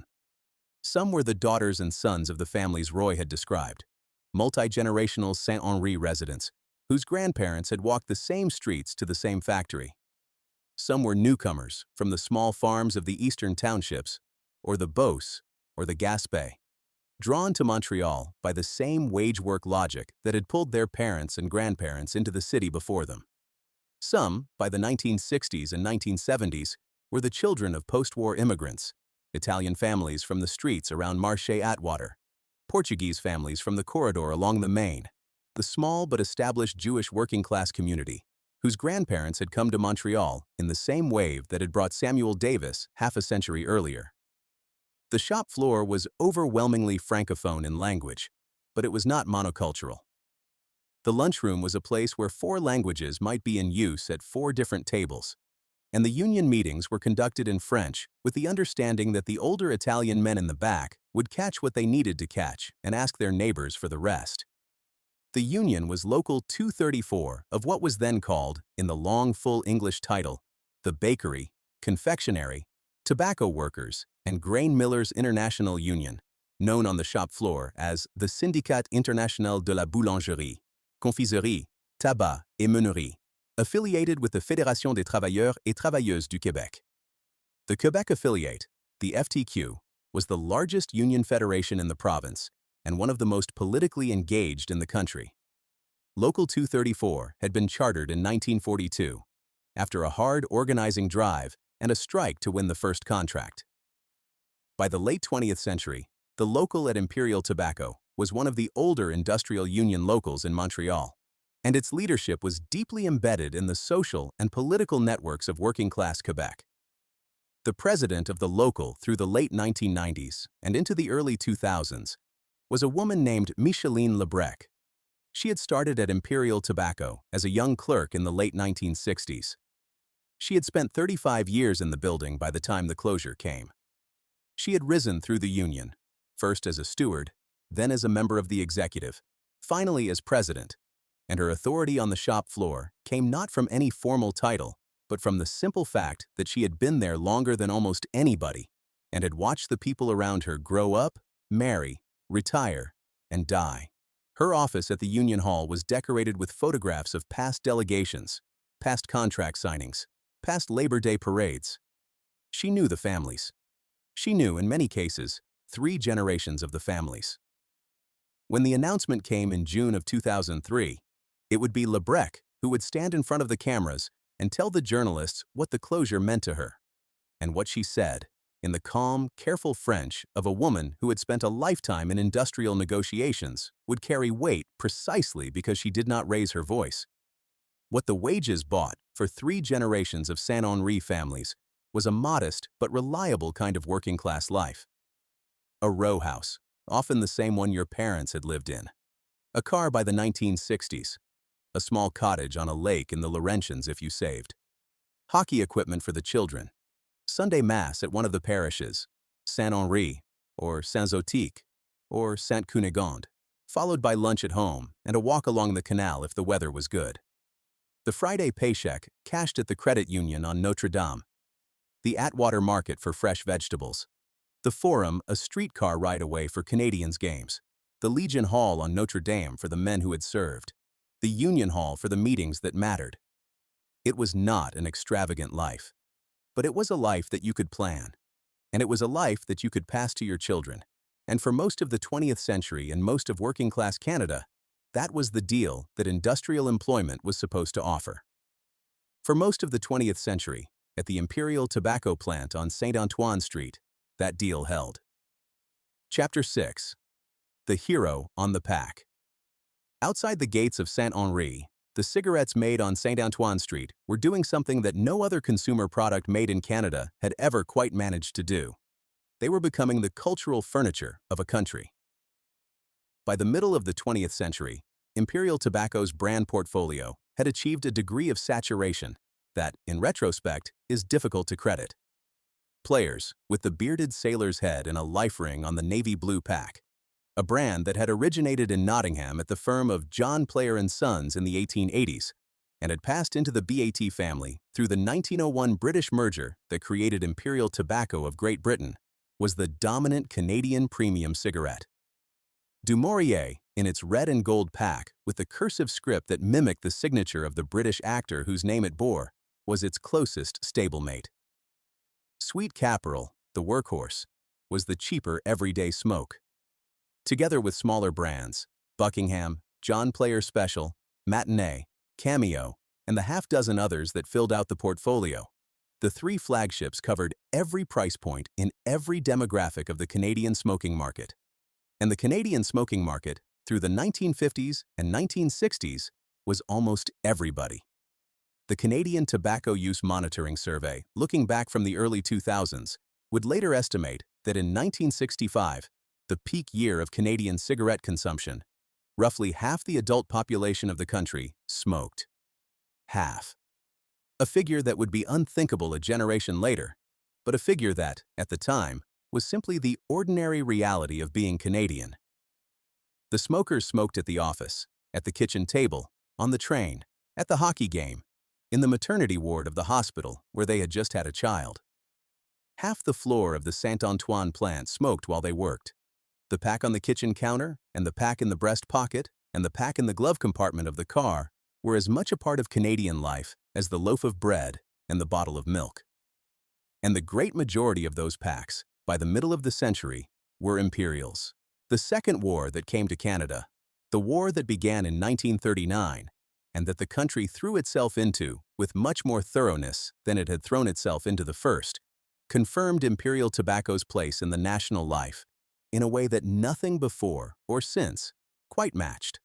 Some were the daughters and sons of the families Roy had described, multi-generational Saint-Henri residents, whose grandparents had walked the same streets to the same factory. Some were newcomers from the small farms of the eastern townships, or the Beauce, or the Gaspé, drawn to Montreal by the same wage-work logic that had pulled their parents and grandparents into the city before them. Some, by the 1960s and 1970s, were the children of post-war immigrants, Italian families from the streets around Marché Atwater, Portuguese families from the corridor along the Main, the small but established Jewish working-class community, whose grandparents had come to Montreal in the same wave that had brought Samuel Davis half a century earlier. The shop floor was overwhelmingly francophone in language, but it was not monocultural. The lunchroom was a place where 4 languages might be in use at 4 different tables, and the union meetings were conducted in French with the understanding that the older Italian men in the back would catch what they needed to catch and ask their neighbors for the rest. The union was Local 234 of what was then called, in the long full English title, the Bakery, Confectionery, Tobacco Workers, and Grain Millers International Union, known on the shop floor as the Syndicat International de la Boulangerie, Confiserie, Tabac et Meunerie, affiliated with the Fédération des Travailleurs et Travailleuses du Québec. The Quebec affiliate, the FTQ, was the largest union federation in the province and one of the most politically engaged in the country. Local 234 had been chartered in 1942, after a hard organizing drive and a strike to win the first contract. By the late 20th century, the local at Imperial Tobacco was one of the older industrial union locals in Montreal, and its leadership was deeply embedded in the social and political networks of working-class Quebec. The president of the local through the late 1990s and into the early 2000s was a woman named Micheline Lebrec. She had started at Imperial Tobacco as a young clerk in the late 1960s. She had spent 35 years in the building by the time the closure came. She had risen through the union, first as a steward, then as a member of the executive, finally as president, and her authority on the shop floor came not from any formal title, but from the simple fact that she had been there longer than almost anybody and had watched the people around her grow up, marry, retire, and die. Her office at the Union Hall was decorated with photographs of past delegations, past contract signings, past Labor Day parades. She knew the families. She knew, in many cases, 3 generations of the families. When the announcement came in June of 2003, it would be Lebrec who would stand in front of the cameras and tell the journalists what the closure meant to her, and what she said, in the calm, careful French of a woman who had spent a lifetime in industrial negotiations, would carry weight precisely because she did not raise her voice. What the wages bought for 3 generations of Saint Henri families was a modest but reliable kind of working-class life. A row house, often the same one your parents had lived in. A car by the 1960s. A small cottage on a lake in the Laurentians if you saved. Hockey equipment for the children. Sunday Mass at one of the parishes, Saint Henri, or Saint-Zotique, or Sainte-Cunégonde, followed by lunch at home and a walk along the canal if the weather was good. The Friday paycheck cashed at the credit union on Notre Dame. The Atwater Market for fresh vegetables. The Forum, a streetcar ride away for Canadians games. The Legion Hall on Notre Dame for the men who had served. The Union Hall for the meetings that mattered. It was not an extravagant life, but it was a life that you could plan, and it was a life that you could pass to your children. And for most of the 20th century and most of working-class Canada, that was the deal that industrial employment was supposed to offer. For most of the 20th century, at the Imperial Tobacco plant on St. Antoine Street, that deal held. Chapter 6. The Hero on the Pack. Outside the gates of Saint Henri, the cigarettes made on St. Antoine Street were doing something that no other consumer product made in Canada had ever quite managed to do. They were becoming the cultural furniture of a country. By the middle of the 20th century, Imperial Tobacco's brand portfolio had achieved a degree of saturation that, in retrospect, is difficult to credit. Players, with the bearded sailor's head and a life ring on the navy blue pack, a brand that had originated in Nottingham at the firm of John Player and Sons in the 1880s and had passed into the BAT family through the 1901 British merger that created Imperial Tobacco of Great Britain, was the dominant Canadian premium cigarette. Du Maurier, in its red and gold pack with the cursive script that mimicked the signature of the British actor whose name it bore, was its closest stablemate. Sweet Caporal, the workhorse, was the cheaper everyday smoke. Together with smaller brands, Buckingham, John Player Special, Matinee, Cameo, and the half-dozen others that filled out the portfolio, the three flagships covered every price point in every demographic of the Canadian smoking market. And the Canadian smoking market, through the 1950s and 1960s, was almost everybody. The Canadian Tobacco Use Monitoring Survey, looking back from the early 2000s, would later estimate that in 1965, the peak year of Canadian cigarette consumption, roughly half the adult population of the country smoked. Half. A figure that would be unthinkable a generation later, but a figure that, at the time, was simply the ordinary reality of being Canadian. The smokers smoked at the office, at the kitchen table, on the train, at the hockey game, in the maternity ward of the hospital where they had just had a child. Half the floor of the Saint-Antoine plant smoked while they worked. The pack on the kitchen counter, and the pack in the breast pocket, and the pack in the glove compartment of the car were as much a part of Canadian life as the loaf of bread and the bottle of milk. And the great majority of those packs, by the middle of the century, were Imperials. The second war that came to Canada, the war that began in 1939, and that the country threw itself into with much more thoroughness than it had thrown itself into the first, confirmed Imperial Tobacco's place in the national life in a way that nothing before or since quite matched.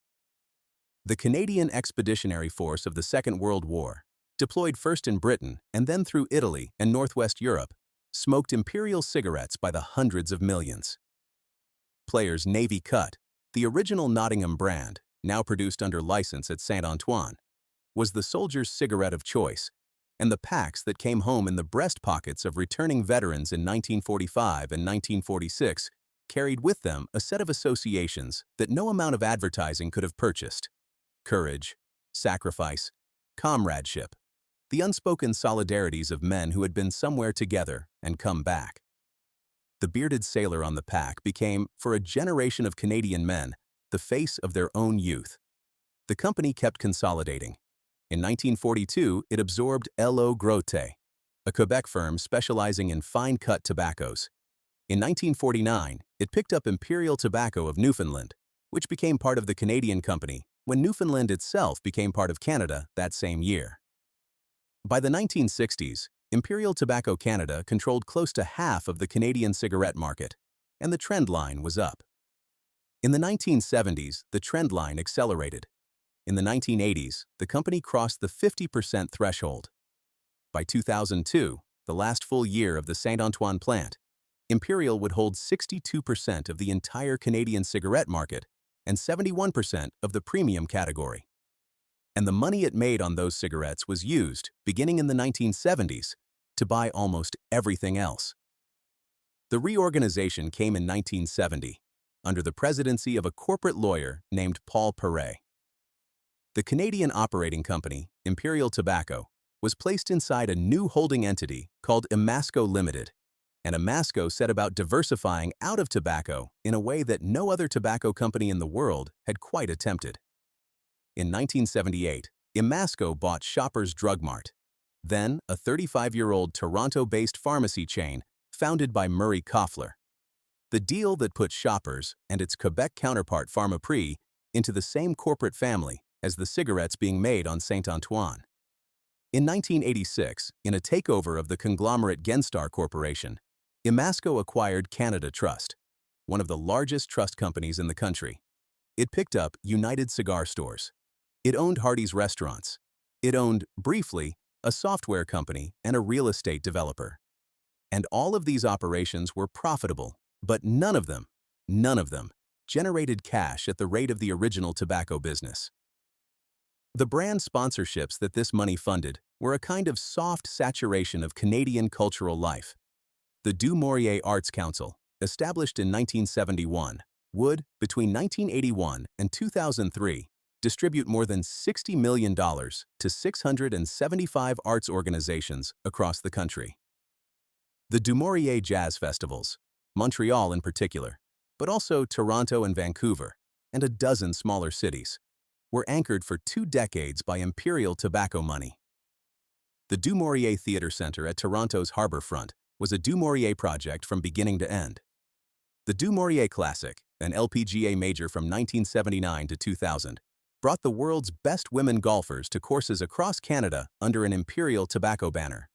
The Canadian Expeditionary Force of the Second World War, deployed first in Britain and then through Italy and Northwest Europe, smoked Imperial cigarettes by the hundreds of millions. Player's Navy Cut, the original Nottingham brand, now produced under license at Saint-Antoine, was the soldier's cigarette of choice, and the packs that came home in the breast pockets of returning veterans in 1945 and 1946 carried with them a set of associations that no amount of advertising could have purchased. Courage, sacrifice, comradeship, the unspoken solidarities of men who had been somewhere together and come back. The bearded sailor on the pack became, for a generation of Canadian men, the face of their own youth. The company kept consolidating. In 1942, it absorbed L.O. Grote, a Quebec firm specializing in fine-cut tobaccos. In 1949, it picked up Imperial Tobacco of Newfoundland, which became part of the Canadian company when Newfoundland itself became part of Canada that same year. By the 1960s, Imperial Tobacco Canada controlled close to half of the Canadian cigarette market, and the trend line was up. In the 1970s, the trend line accelerated. In the 1980s, the company crossed the 50% threshold. By 2002, the last full year of the Saint-Antoine plant, Imperial would hold 62% of the entire Canadian cigarette market and 71% of the premium category. And the money it made on those cigarettes was used, beginning in the 1970s, to buy almost everything else. The reorganization came in 1970, under the presidency of a corporate lawyer named Paul Perret. The Canadian operating company, Imperial Tobacco, was placed inside a new holding entity called Imasco Limited, and Imasco set about diversifying out of tobacco in a way that no other tobacco company in the world had quite attempted. In 1978, Imasco bought Shoppers Drug Mart, then a 35-year-old Toronto-based pharmacy chain founded by Murray Koffler. The deal that put Shoppers and its Quebec counterpart Pharmaprix into the same corporate family as the cigarettes being made on Saint-Antoine. In 1986, in a takeover of the conglomerate Genstar Corporation, Imasco acquired Canada Trust, one of the largest trust companies in the country. It picked up United Cigar Stores. It owned Hardee's Restaurants. It owned, briefly, a software company and a real estate developer. And all of these operations were profitable, but none of them, generated cash at the rate of the original tobacco business. The brand sponsorships that this money funded were a kind of soft saturation of Canadian cultural life. The Du Maurier Arts Council, established in 1971, would, between 1981 and 2003, distribute more than $60 million to 675 arts organizations across the country. The Du Maurier Jazz Festivals, Montreal in particular, but also Toronto and Vancouver, and a dozen smaller cities, were anchored for 2 decades by Imperial Tobacco money. The Du Maurier Theatre Centre at Toronto's harbour front was a Du Maurier project from beginning to end. The Du Maurier Classic, an LPGA major from 1979 to 2000, brought the world's best women golfers to courses across Canada under an Imperial Tobacco banner.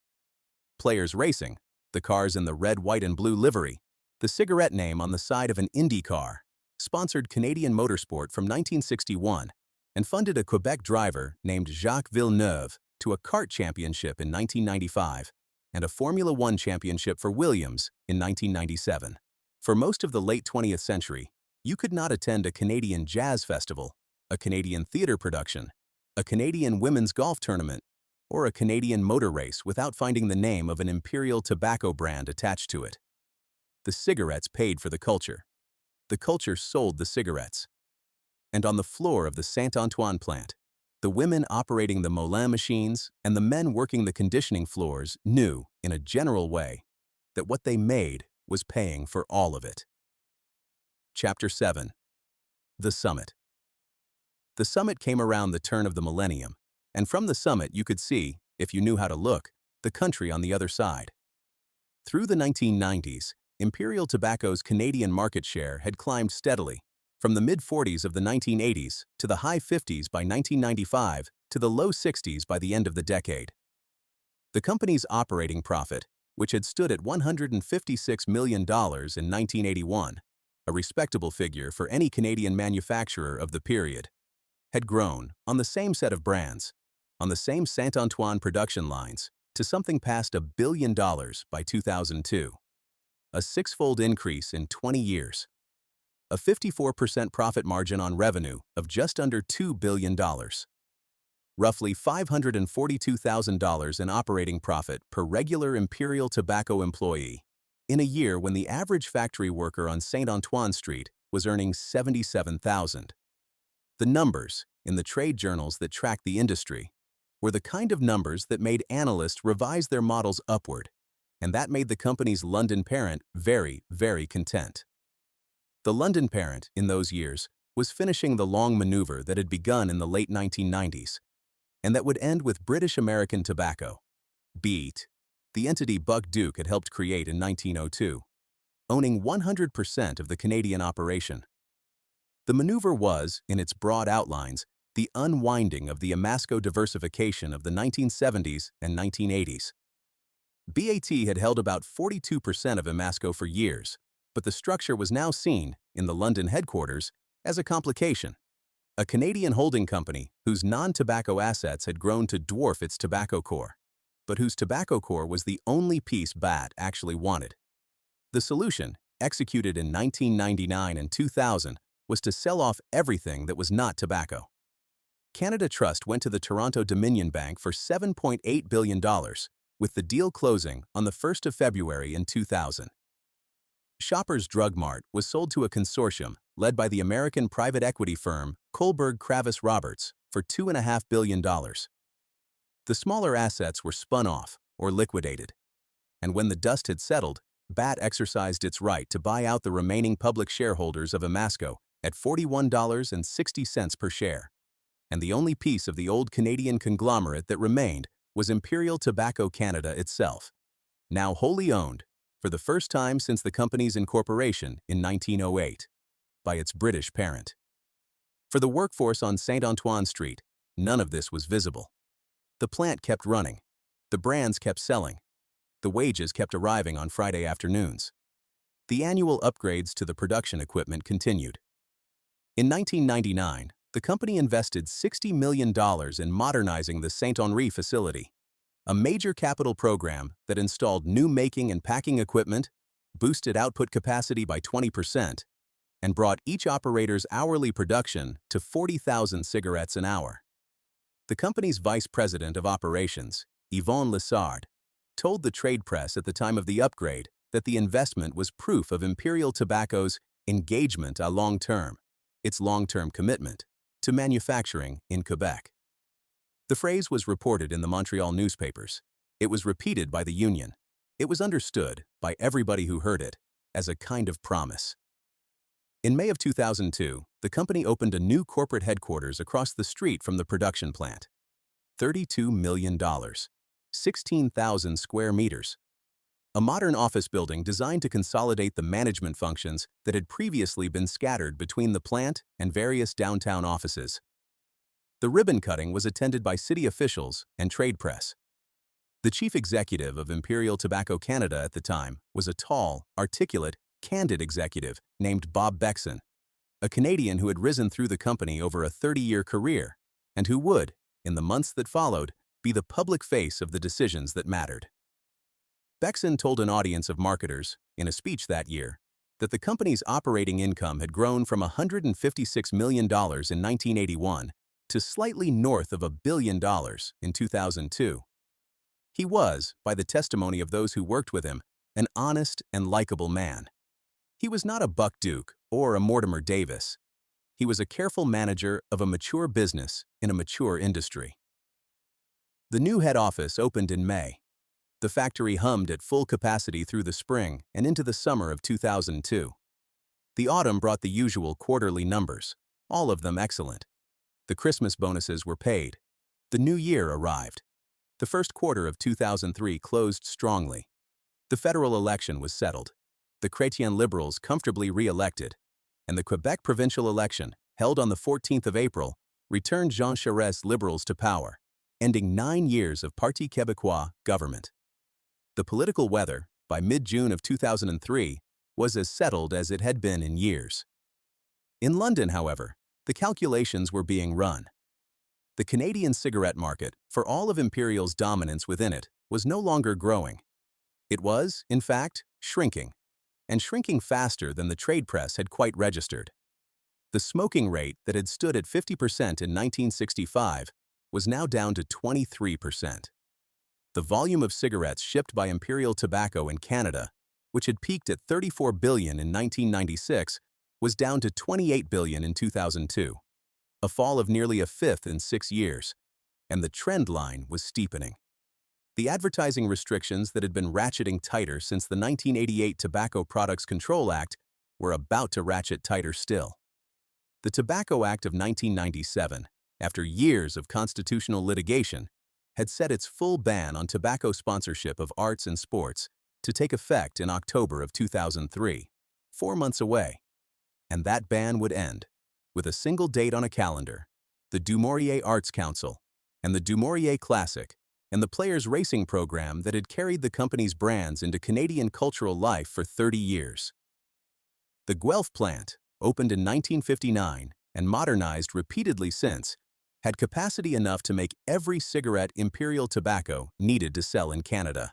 Players Racing, the cars in the red, white, and blue livery, the cigarette name on the side of an Indy car, sponsored Canadian motorsport from 1961 and funded a Quebec driver named Jacques Villeneuve to a kart championship in 1995 and a Formula One championship for Williams in 1997. For most of the late 20th century, you could not attend a Canadian jazz festival, a Canadian theatre production, a Canadian women's golf tournament, or a Canadian motor race without finding the name of an Imperial Tobacco brand attached to it. The cigarettes paid for the culture. The culture sold the cigarettes. And on the floor of the Saint-Antoine plant, the women operating the Moulin machines and the men working the conditioning floors knew, in a general way, that what they made was paying for all of it. Chapter 7. The Summit. The summit came around the turn of the millennium, and from the summit you could see, if you knew how to look, the country on the other side. Through the 1990s, Imperial Tobacco's Canadian market share had climbed steadily, from the mid-40s of the 1980s to the high 50s by 1995 to the low 60s by the end of the decade. The company's operating profit, which had stood at $156 million in 1981, a respectable figure for any Canadian manufacturer of the period, had grown, on the same set of brands, on the same Saint-Antoine production lines, to something past $1 billion by 2002. A six-fold increase in 20 years. A 54% profit margin on revenue of just under $2 billion. Roughly $542,000 in operating profit per regular Imperial Tobacco employee, in a year when the average factory worker on St. Antoine Street was earning $77,000. The numbers, in the trade journals that tracked the industry, were the kind of numbers that made analysts revise their models upward, and that made the company's London parent very, very content. The London parent, in those years, was finishing the long maneuver that had begun in the late 1990s, and that would end with British American Tobacco, BEAT, the entity Buck Duke had helped create in 1902, owning 100% of the Canadian operation. The maneuver was, in its broad outlines, the unwinding of the Amasco diversification of the 1970s and 1980s. BAT had held about 42% of Amasco for years, but the structure was now seen, in the London headquarters, as a complication. A Canadian holding company whose non-tobacco assets had grown to dwarf its tobacco core, but whose tobacco core was the only piece BAT actually wanted. The solution, executed in 1999 and 2000, was to sell off everything that was not tobacco. Canada Trust went to the Toronto Dominion Bank for $7.8 billion, with the deal closing on the 1st of February in 2000. Shoppers Drug Mart was sold to a consortium led by the American private equity firm Kohlberg Kravis Roberts for $2.5 billion. The smaller assets were spun off or liquidated, and when the dust had settled, BAT exercised its right to buy out the remaining public shareholders of Amasco at $41.60 per share, and the only piece of the old Canadian conglomerate that remained was Imperial Tobacco Canada itself, now wholly owned, for the first time since the company's incorporation in 1908, by its British parent. For the workforce on St. Antoine Street, none of this was visible. The plant kept running, the brands kept selling, the wages kept arriving on Friday afternoons. The annual upgrades to the production equipment continued. In 1999, the company invested $60 million in modernizing the Saint-Henri facility, a major capital program that installed new making and packing equipment, boosted output capacity by 20%, and brought each operator's hourly production to 40,000 cigarettes an hour. The company's vice president of operations, Yvonne Lessard, told the trade press at the time of the upgrade that the investment was proof of Imperial Tobacco's engagement à long terme, its long-term commitment, to manufacturing in Quebec. The phrase was reported in the Montreal newspapers. It was repeated by the union. It was understood, by everybody who heard it, as a kind of promise. In May of 2002, the company opened a new corporate headquarters across the street from the production plant. $32 million. 16,000 square meters. A modern office building designed to consolidate the management functions that had previously been scattered between the plant and various downtown offices. The ribbon cutting was attended by city officials and trade press. The chief executive of Imperial Tobacco Canada at the time was a tall, articulate, candid executive named Bob Bexon, a Canadian who had risen through the company over a 30-year career and who would, in the months that followed, be the public face of the decisions that mattered. Bexon told an audience of marketers, in a speech that year, that the company's operating income had grown from $156 million in 1981 to slightly north of $1 billion in 2002. He was, by the testimony of those who worked with him, an honest and likable man. He was not a Buck Duke or a Mortimer Davis. He was a careful manager of a mature business in a mature industry. The new head office opened in May. The factory hummed at full capacity through the spring and into the summer of 2002. The autumn brought the usual quarterly numbers, all of them excellent. The Christmas bonuses were paid. The new year arrived. The first quarter of 2003 closed strongly. The federal election was settled. The Chrétien Liberals comfortably re-elected, and the Quebec provincial election, held on the 14th of April, returned Jean Charest's Liberals to power, ending 9 years of Parti Québécois government. The political weather, by mid-June of 2003, was as settled as it had been in years. In London, however, the calculations were being run. The Canadian cigarette market, for all of Imperial's dominance within it, was no longer growing. It was, in fact, shrinking, and shrinking faster than the trade press had quite registered. The smoking rate that had stood at 50% in 1965 was now down to 23%. The volume of cigarettes shipped by Imperial Tobacco in Canada, which had peaked at 34 billion in 1996, was down to 28 billion in 2002, a fall of nearly a fifth in 6 years, and the trend line was steepening. The advertising restrictions that had been ratcheting tighter since the 1988 Tobacco Products Control Act were about to ratchet tighter still. The Tobacco Act of 1997, after years of constitutional litigation, had set its full ban on tobacco sponsorship of arts and sports to take effect in October of 2003, 4 months away. And that ban would end, with a single date on a calendar, the Du Maurier Arts Council, and the Du Maurier Classic, and the Players Racing program that had carried the company's brands into Canadian cultural life for 30 years. The Guelph plant, opened in 1959 and modernized repeatedly since, had capacity enough to make every cigarette Imperial Tobacco needed to sell in Canada.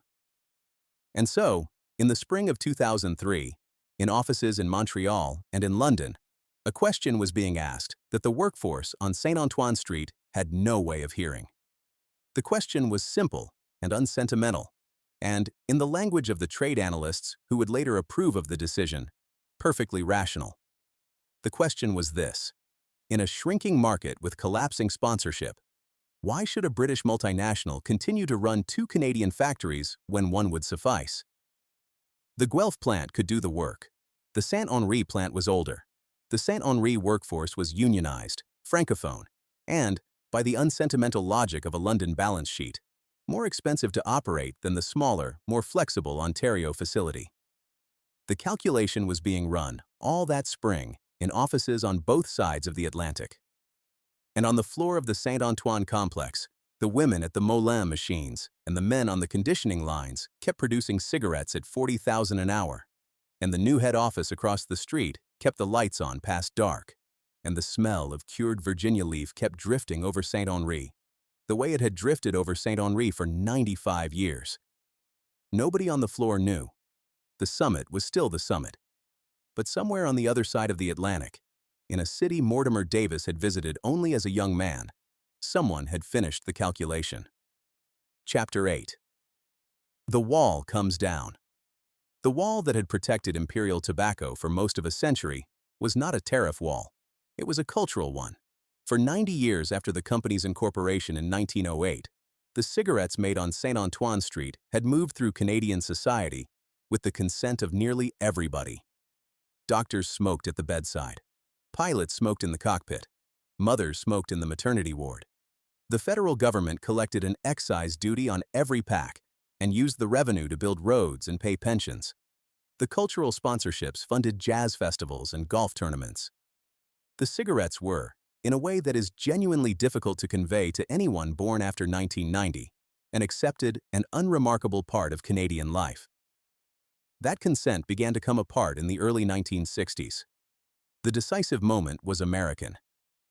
And so, in the spring of 2003, in offices in Montreal and in London, a question was being asked that the workforce on St. Antoine Street had no way of hearing. The question was simple and unsentimental, and, in the language of the trade analysts who would later approve of the decision, perfectly rational. The question was this: in a shrinking market with collapsing sponsorship, why should a British multinational continue to run 2 Canadian factories when one would suffice? The Guelph plant could do the work. The Saint-Henri plant was older. The Saint-Henri workforce was unionized, francophone, and, by the unsentimental logic of a London balance sheet, more expensive to operate than the smaller, more flexible Ontario facility. The calculation was being run all that spring in offices on both sides of the Atlantic. And on the floor of the Saint Antoine complex, the women at the Moulin machines and the men on the conditioning lines kept producing cigarettes at 40,000 an hour, and the new head office across the street kept the lights on past dark, and the smell of cured Virginia leaf kept drifting over Saint Henri, the way it had drifted over Saint Henri for 95 years. Nobody on the floor knew. The summit was still the summit. But somewhere on the other side of the Atlantic, in a city Mortimer Davis had visited only as a young man, someone had finished the calculation. Chapter 8. The wall comes down. The wall that had protected Imperial Tobacco for most of a century was not a tariff wall. It was a cultural one. For 90 years after the company's incorporation in 1908, the cigarettes made on St. Antoine Street had moved through Canadian society with the consent of nearly everybody. Doctors smoked at the bedside. Pilots smoked in the cockpit. Mothers smoked in the maternity ward. The federal government collected an excise duty on every pack and used the revenue to build roads and pay pensions. The cultural sponsorships funded jazz festivals and golf tournaments. The cigarettes were, in a way that is genuinely difficult to convey to anyone born after 1990, an accepted and unremarkable part of Canadian life. That consent began to come apart in the early 1960s. The decisive moment was American.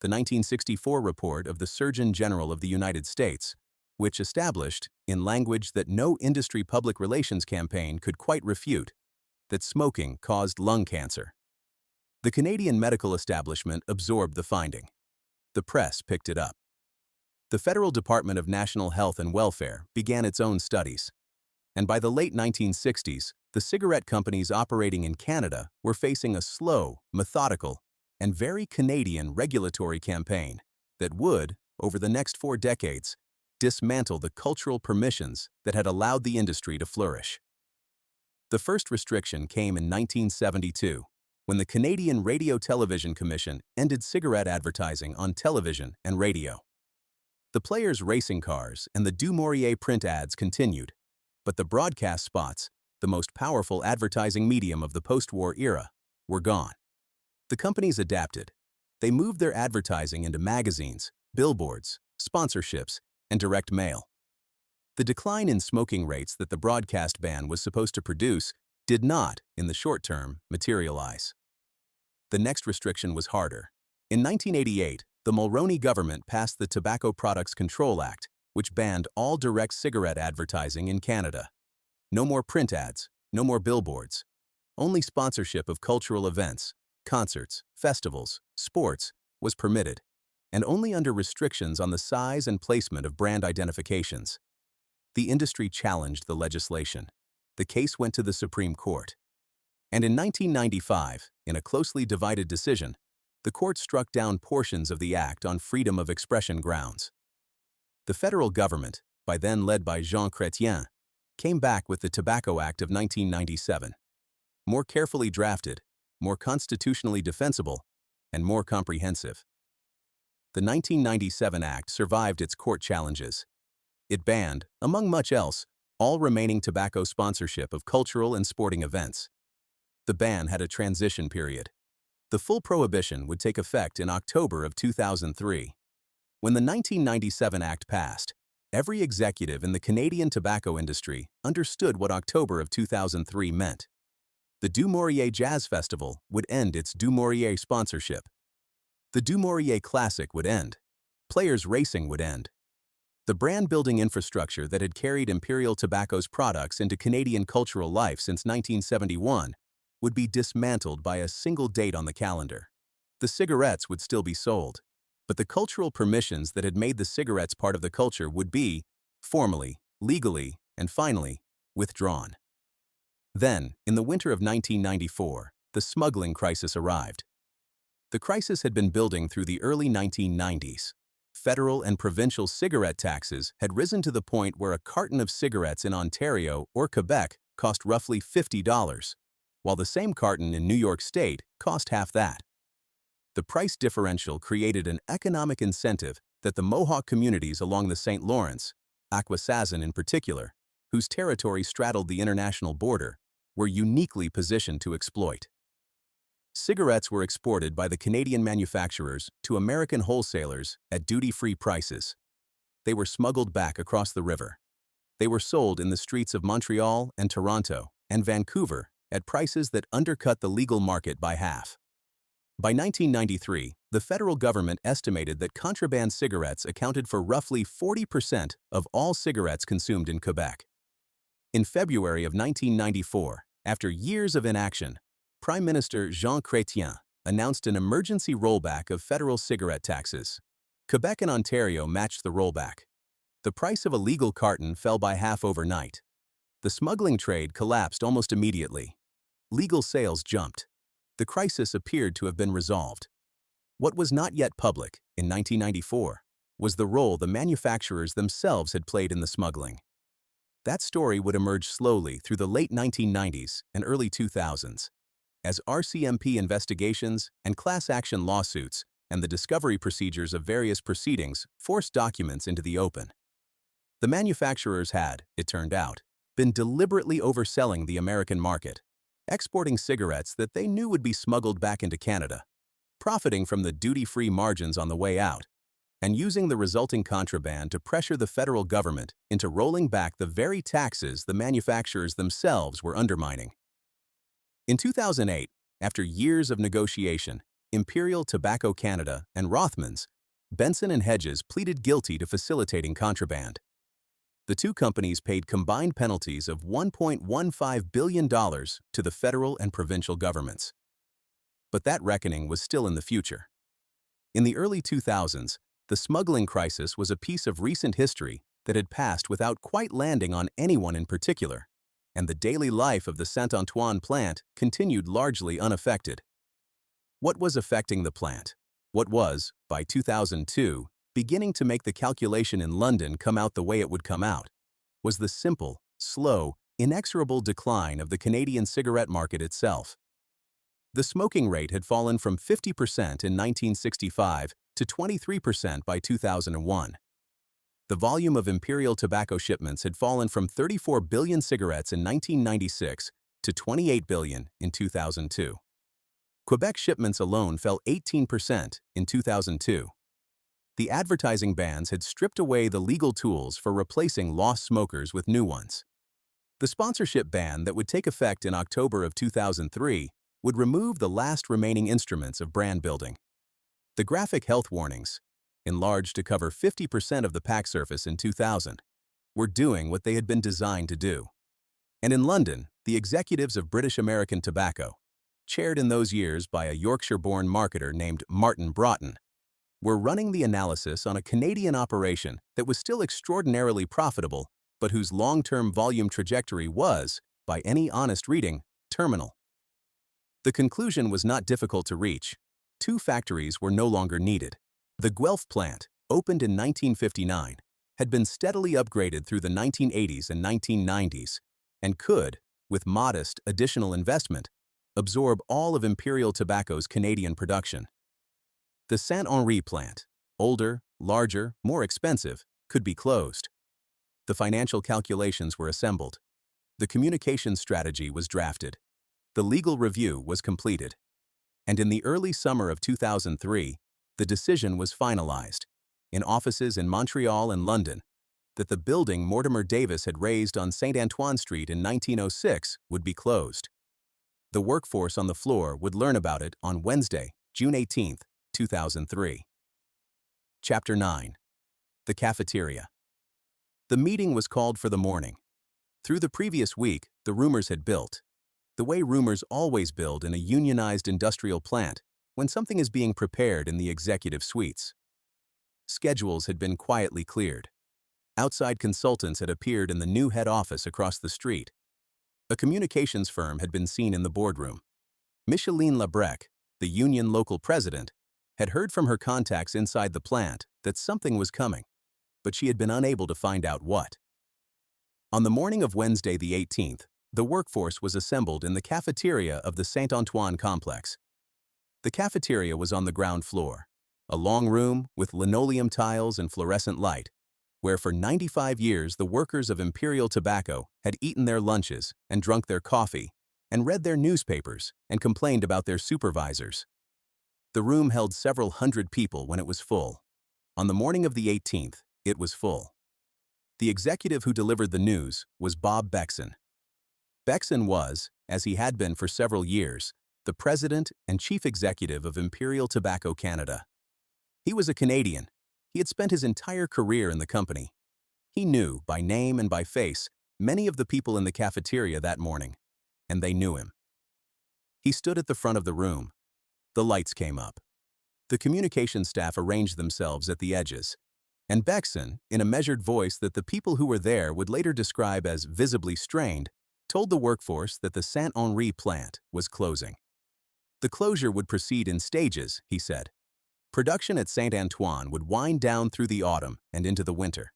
The 1964 report of the Surgeon General of the United States, which established, in language that no industry public relations campaign could quite refute, that smoking caused lung cancer. The Canadian medical establishment absorbed the finding. The press picked it up. The Federal Department of National Health and Welfare began its own studies. And by the late 1960s, the cigarette companies operating in Canada were facing a slow, methodical, and very Canadian regulatory campaign that would, over the next 4 decades, dismantle the cultural permissions that had allowed the industry to flourish. The first restriction came in 1972, when the Canadian Radio-Television Commission ended cigarette advertising on television and radio. The Players' racing cars and the Du Maurier print ads continued, but the broadcast spots, the most powerful advertising medium of the post-war era, were gone. The companies adapted. They moved their advertising into magazines, billboards, sponsorships, and direct mail. The decline in smoking rates that the broadcast ban was supposed to produce did not, in the short term, materialize. The next restriction was harder. In 1988, the Mulroney government passed the Tobacco Products Control Act, which banned all direct cigarette advertising in Canada. No more print ads, no more billboards. Only sponsorship of cultural events, concerts, festivals, sports was permitted, and only under restrictions on the size and placement of brand identifications. The industry challenged the legislation. The case went to the Supreme Court. And in 1995, in a closely divided decision, the court struck down portions of the act on freedom of expression grounds. The federal government, by then led by Jean Chrétien, came back with the Tobacco Act of 1997. More carefully drafted, more constitutionally defensible, and more comprehensive. The 1997 Act survived its court challenges. It banned, among much else, all remaining tobacco sponsorship of cultural and sporting events. The ban had a transition period. The full prohibition would take effect in October of 2003. When the 1997 Act passed, every executive in the Canadian tobacco industry understood what October of 2003 meant. The Du Maurier Jazz Festival would end its Du Maurier sponsorship. The Du Maurier Classic would end. Players Racing would end. The brand-building infrastructure that had carried Imperial Tobacco's products into Canadian cultural life since 1971 would be dismantled by a single date on the calendar. The cigarettes would still be sold, but the cultural permissions that had made the cigarettes part of the culture would be, formally, legally, and finally, withdrawn. Then, in the winter of 1994, the smuggling crisis arrived. The crisis had been building through the early 1990s. Federal and provincial cigarette taxes had risen to the point where a carton of cigarettes in Ontario or Quebec cost roughly $50, while the same carton in New York State cost half that. The price differential created an economic incentive that the Mohawk communities along the St. Lawrence, Akwesasne in particular, whose territory straddled the international border, were uniquely positioned to exploit. Cigarettes were exported by the Canadian manufacturers to American wholesalers at duty-free prices. They were smuggled back across the river. They were sold in the streets of Montreal and Toronto and Vancouver at prices that undercut the legal market by half. By 1993, the federal government estimated that contraband cigarettes accounted for roughly 40% of all cigarettes consumed in Quebec. In February of 1994, after years of inaction, Prime Minister Jean Chrétien announced an emergency rollback of federal cigarette taxes. Quebec and Ontario matched the rollback. The price of a legal carton fell by half overnight. The smuggling trade collapsed almost immediately. Legal sales jumped. The crisis appeared to have been resolved. What was not yet public, in 1994, was the role the manufacturers themselves had played in the smuggling. That story would emerge slowly through the late 1990s and early 2000s, as RCMP investigations and class action lawsuits and the discovery procedures of various proceedings forced documents into the open. The manufacturers had, it turned out, been deliberately overselling the American market, exporting cigarettes that they knew would be smuggled back into Canada, profiting from the duty-free margins on the way out, and using the resulting contraband to pressure the federal government into rolling back the very taxes the manufacturers themselves were undermining. In 2008, after years of negotiation, Imperial Tobacco Canada and Rothmans, Benson and Hedges pleaded guilty to facilitating contraband. The two companies paid combined penalties of $1.15 billion to the federal and provincial governments. But that reckoning was still in the future. In the early 2000s, the smuggling crisis was a piece of recent history that had passed without quite landing on anyone in particular, and the daily life of the Saint-Antoine plant continued largely unaffected. What was affecting the plant? What was, by 2002, beginning to make the calculation in London come out the way it would come out, was the simple, slow, inexorable decline of the Canadian cigarette market itself. The smoking rate had fallen from 50% in 1965 to 23% by 2001. The volume of Imperial Tobacco shipments had fallen from 34 billion cigarettes in 1996 to 28 billion in 2002. Quebec shipments alone fell 18% in 2002. The advertising bans had stripped away the legal tools for replacing lost smokers with new ones. The sponsorship ban that would take effect in October of 2003 would remove the last remaining instruments of brand building. The graphic health warnings, enlarged to cover 50% of the pack surface in 2000, were doing what they had been designed to do. And in London, the executives of British American Tobacco, chaired in those years by a Yorkshire-born marketer named Martin Broughton, were running the analysis on a Canadian operation that was still extraordinarily profitable, but whose long-term volume trajectory was, by any honest reading, terminal. The conclusion was not difficult to reach. Two factories were no longer needed. The Guelph plant, opened in 1959, had been steadily upgraded through the 1980s and 1990s, and could, with modest additional investment, absorb all of Imperial Tobacco's Canadian production. The Saint-Henri plant, older, larger, more expensive, could be closed. The financial calculations were assembled. The communications strategy was drafted. The legal review was completed. And in the early summer of 2003, the decision was finalized, in offices in Montreal and London, that the building Mortimer Davis had raised on St. Antoine Street in 1906 would be closed. The workforce on the floor would learn about it on Wednesday, June 18, 2003. Chapter 9. The Cafeteria. The meeting was called for the morning. Through the previous week, the rumors had built. The way rumors always build in a unionized industrial plant when something is being prepared in the executive suites. Schedules had been quietly cleared. Outside consultants had appeared in the new head office across the street. A communications firm had been seen in the boardroom. Micheline Labrec, the union local president, had heard from her contacts inside the plant that something was coming, but she had been unable to find out what. On the morning of Wednesday the 18th, the workforce was assembled in the cafeteria of the Saint Antoine complex. The cafeteria was on the ground floor, a long room with linoleum tiles and fluorescent light, where for 95 years the workers of Imperial Tobacco had eaten their lunches and drunk their coffee and read their newspapers and complained about their supervisors. The room held several hundred people when it was full. On the morning of the 18th, it was full. The executive who delivered the news was Bob Bexon. Bexon was, as he had been for several years, the president and chief executive of Imperial Tobacco Canada. He was a Canadian. He had spent his entire career in the company. He knew, by name and by face, many of the people in the cafeteria that morning, and they knew him. He stood at the front of the room. The lights came up. The communication staff arranged themselves at the edges, and Bexon, in a measured voice that the people who were there would later describe as visibly strained, told the workforce that the Saint-Henri plant was closing. The closure would proceed in stages, he said. Production at Saint Antoine would wind down through the autumn and into the winter.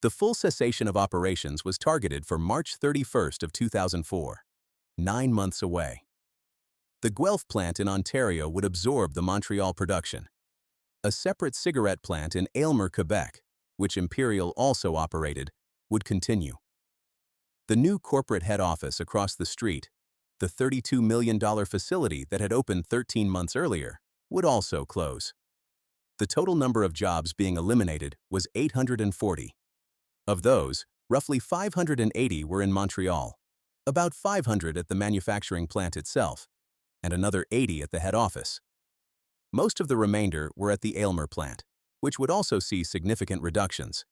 The full cessation of operations was targeted for March 31st of 2004, 9 months away. The Guelph plant in Ontario would absorb the Montreal production, A separate cigarette plant in Aylmer, Quebec, which Imperial also operated, would continue. The new corporate head office across the street, the $32 million facility that had opened 13 months earlier, would also close. The total number of jobs being eliminated was 840. Of those, roughly 580 were in Montreal, about 500 at the manufacturing plant itself, and another 80 at the head office. Most of the remainder were at the Aylmer plant, which would also see significant reductions.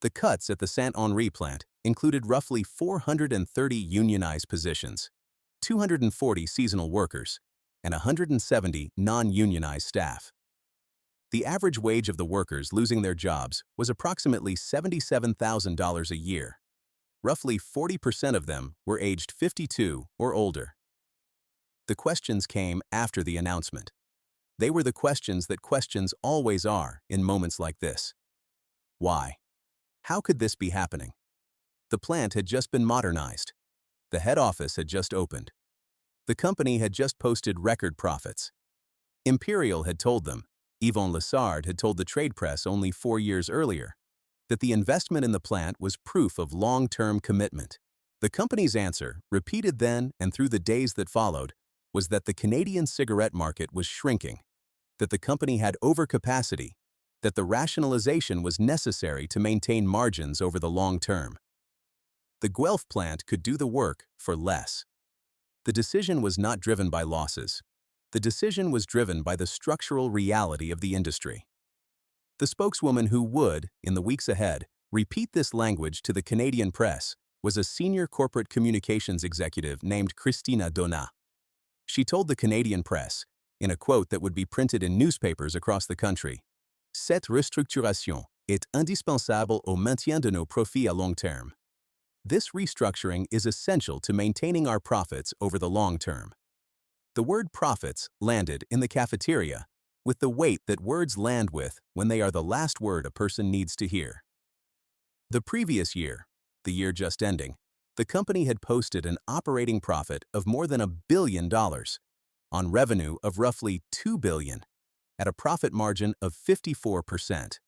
The cuts at the Saint-Henri plant included roughly 430 unionized positions, 240 seasonal workers, and 170 non-unionized staff. The average wage of the workers losing their jobs was approximately $77,000 a year. Roughly 40% of them were aged 52 or older. The questions came after the announcement. They were the questions that questions always are in moments like this. Why? How could this be happening? The plant had just been modernized. The head office had just opened. The company had just posted record profits. Imperial had told them, Yvon Lessard had told the trade press only 4 years earlier, that the investment in the plant was proof of long-term commitment. The company's answer, repeated then and through the days that followed, was that the Canadian cigarette market was shrinking, that the company had overcapacity, that the rationalization was necessary to maintain margins over the long term. The Guelph plant could do the work for less. The decision was not driven by losses. The decision was driven by the structural reality of the industry. The spokeswoman who would, in the weeks ahead, repeat this language to the Canadian press was a senior corporate communications executive named Christina Donat. She told the Canadian press, in a quote that would be printed in newspapers across the country, "Cette restructuration est indispensable au maintien de nos profits à long terme." This restructuring is essential to maintaining our profits over the long term. The word profits landed in the cafeteria with the weight that words land with when they are the last word a person needs to hear. The previous year, the year just ending, the company had posted an operating profit of more than $1 billion on revenue of roughly $2 billion at a profit margin of 54%.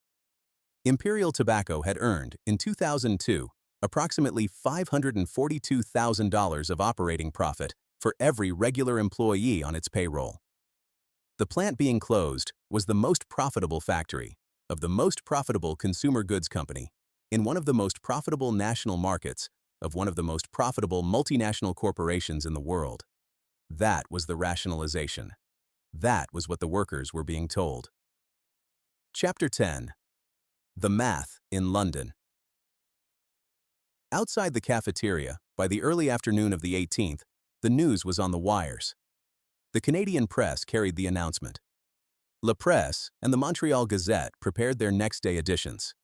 Imperial Tobacco had earned, in 2002, approximately $542,000 of operating profit for every regular employee on its payroll. The plant being closed was the most profitable factory of the most profitable consumer goods company in one of the most profitable national markets of one of the most profitable multinational corporations in the world. That was the rationalization. That was what the workers were being told. Chapter 10. The Math in London. Outside the cafeteria, by the early afternoon of the 18th, the news was on the wires. The Canadian press carried the announcement. La Presse and the Montreal Gazette prepared their next-day editions.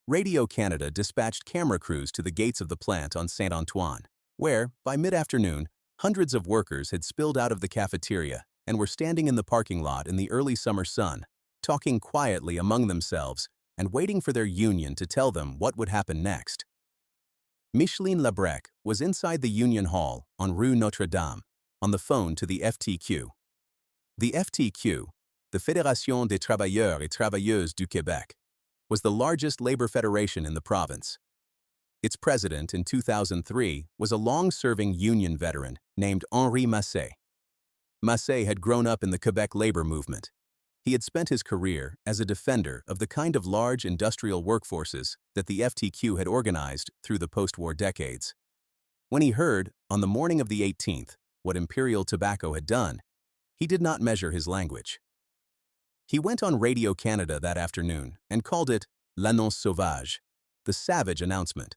Radio Canada dispatched camera crews to the gates of the plant on Saint-Antoine, where, by mid-afternoon, hundreds of workers had spilled out of the cafeteria and were standing in the parking lot in the early summer sun, talking quietly among themselves and waiting for their union to tell them what would happen next. Micheline Labrec was inside the Union Hall on Rue Notre-Dame, on the phone to the FTQ. The FTQ, the Fédération des Travailleurs et Travailleuses du Québec, was the largest labor federation in the province. Its president in 2003 was a long-serving union veteran named Henri Massé. Massé had grown up in the Quebec labor movement. He had spent his career as a defender of the kind of large industrial workforces that the FTQ had organized through the post-war decades. When he heard, on the morning of the 18th, what Imperial Tobacco had done, he did not measure his language. He went on Radio Canada that afternoon and called it l'annonce sauvage, the savage announcement.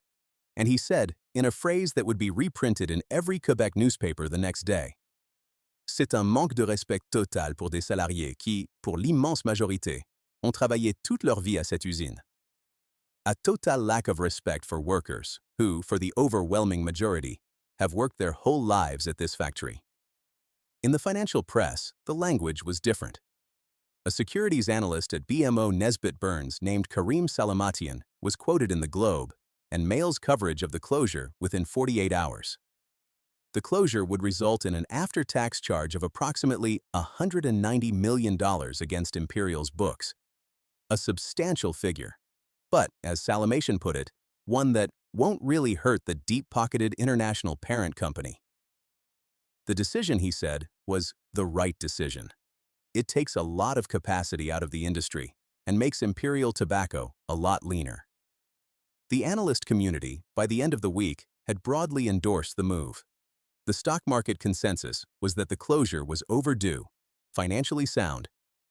And he said, in a phrase that would be reprinted in every Quebec newspaper the next day, "C'est un manque de respect total pour des salariés qui, pour l'immense majorité, ont travaillé toute leur vie à cette usine. A total lack of respect for workers who, for the overwhelming majority, have worked their whole lives at this factory." In the financial press, the language was different. A securities analyst at BMO Nesbitt Burns named Karim Salamatian was quoted in the Globe and Mail's coverage of the closure within 48 hours. The closure would result in an after-tax charge of approximately $190 million against Imperial's books, a substantial figure. But, as Salamation put it, one that won't really hurt the deep-pocketed international parent company. The decision, he said, was the right decision. It takes a lot of capacity out of the industry and makes Imperial Tobacco a lot leaner. The analyst community, by the end of the week, had broadly endorsed the move. The stock market consensus was that the closure was overdue, financially sound,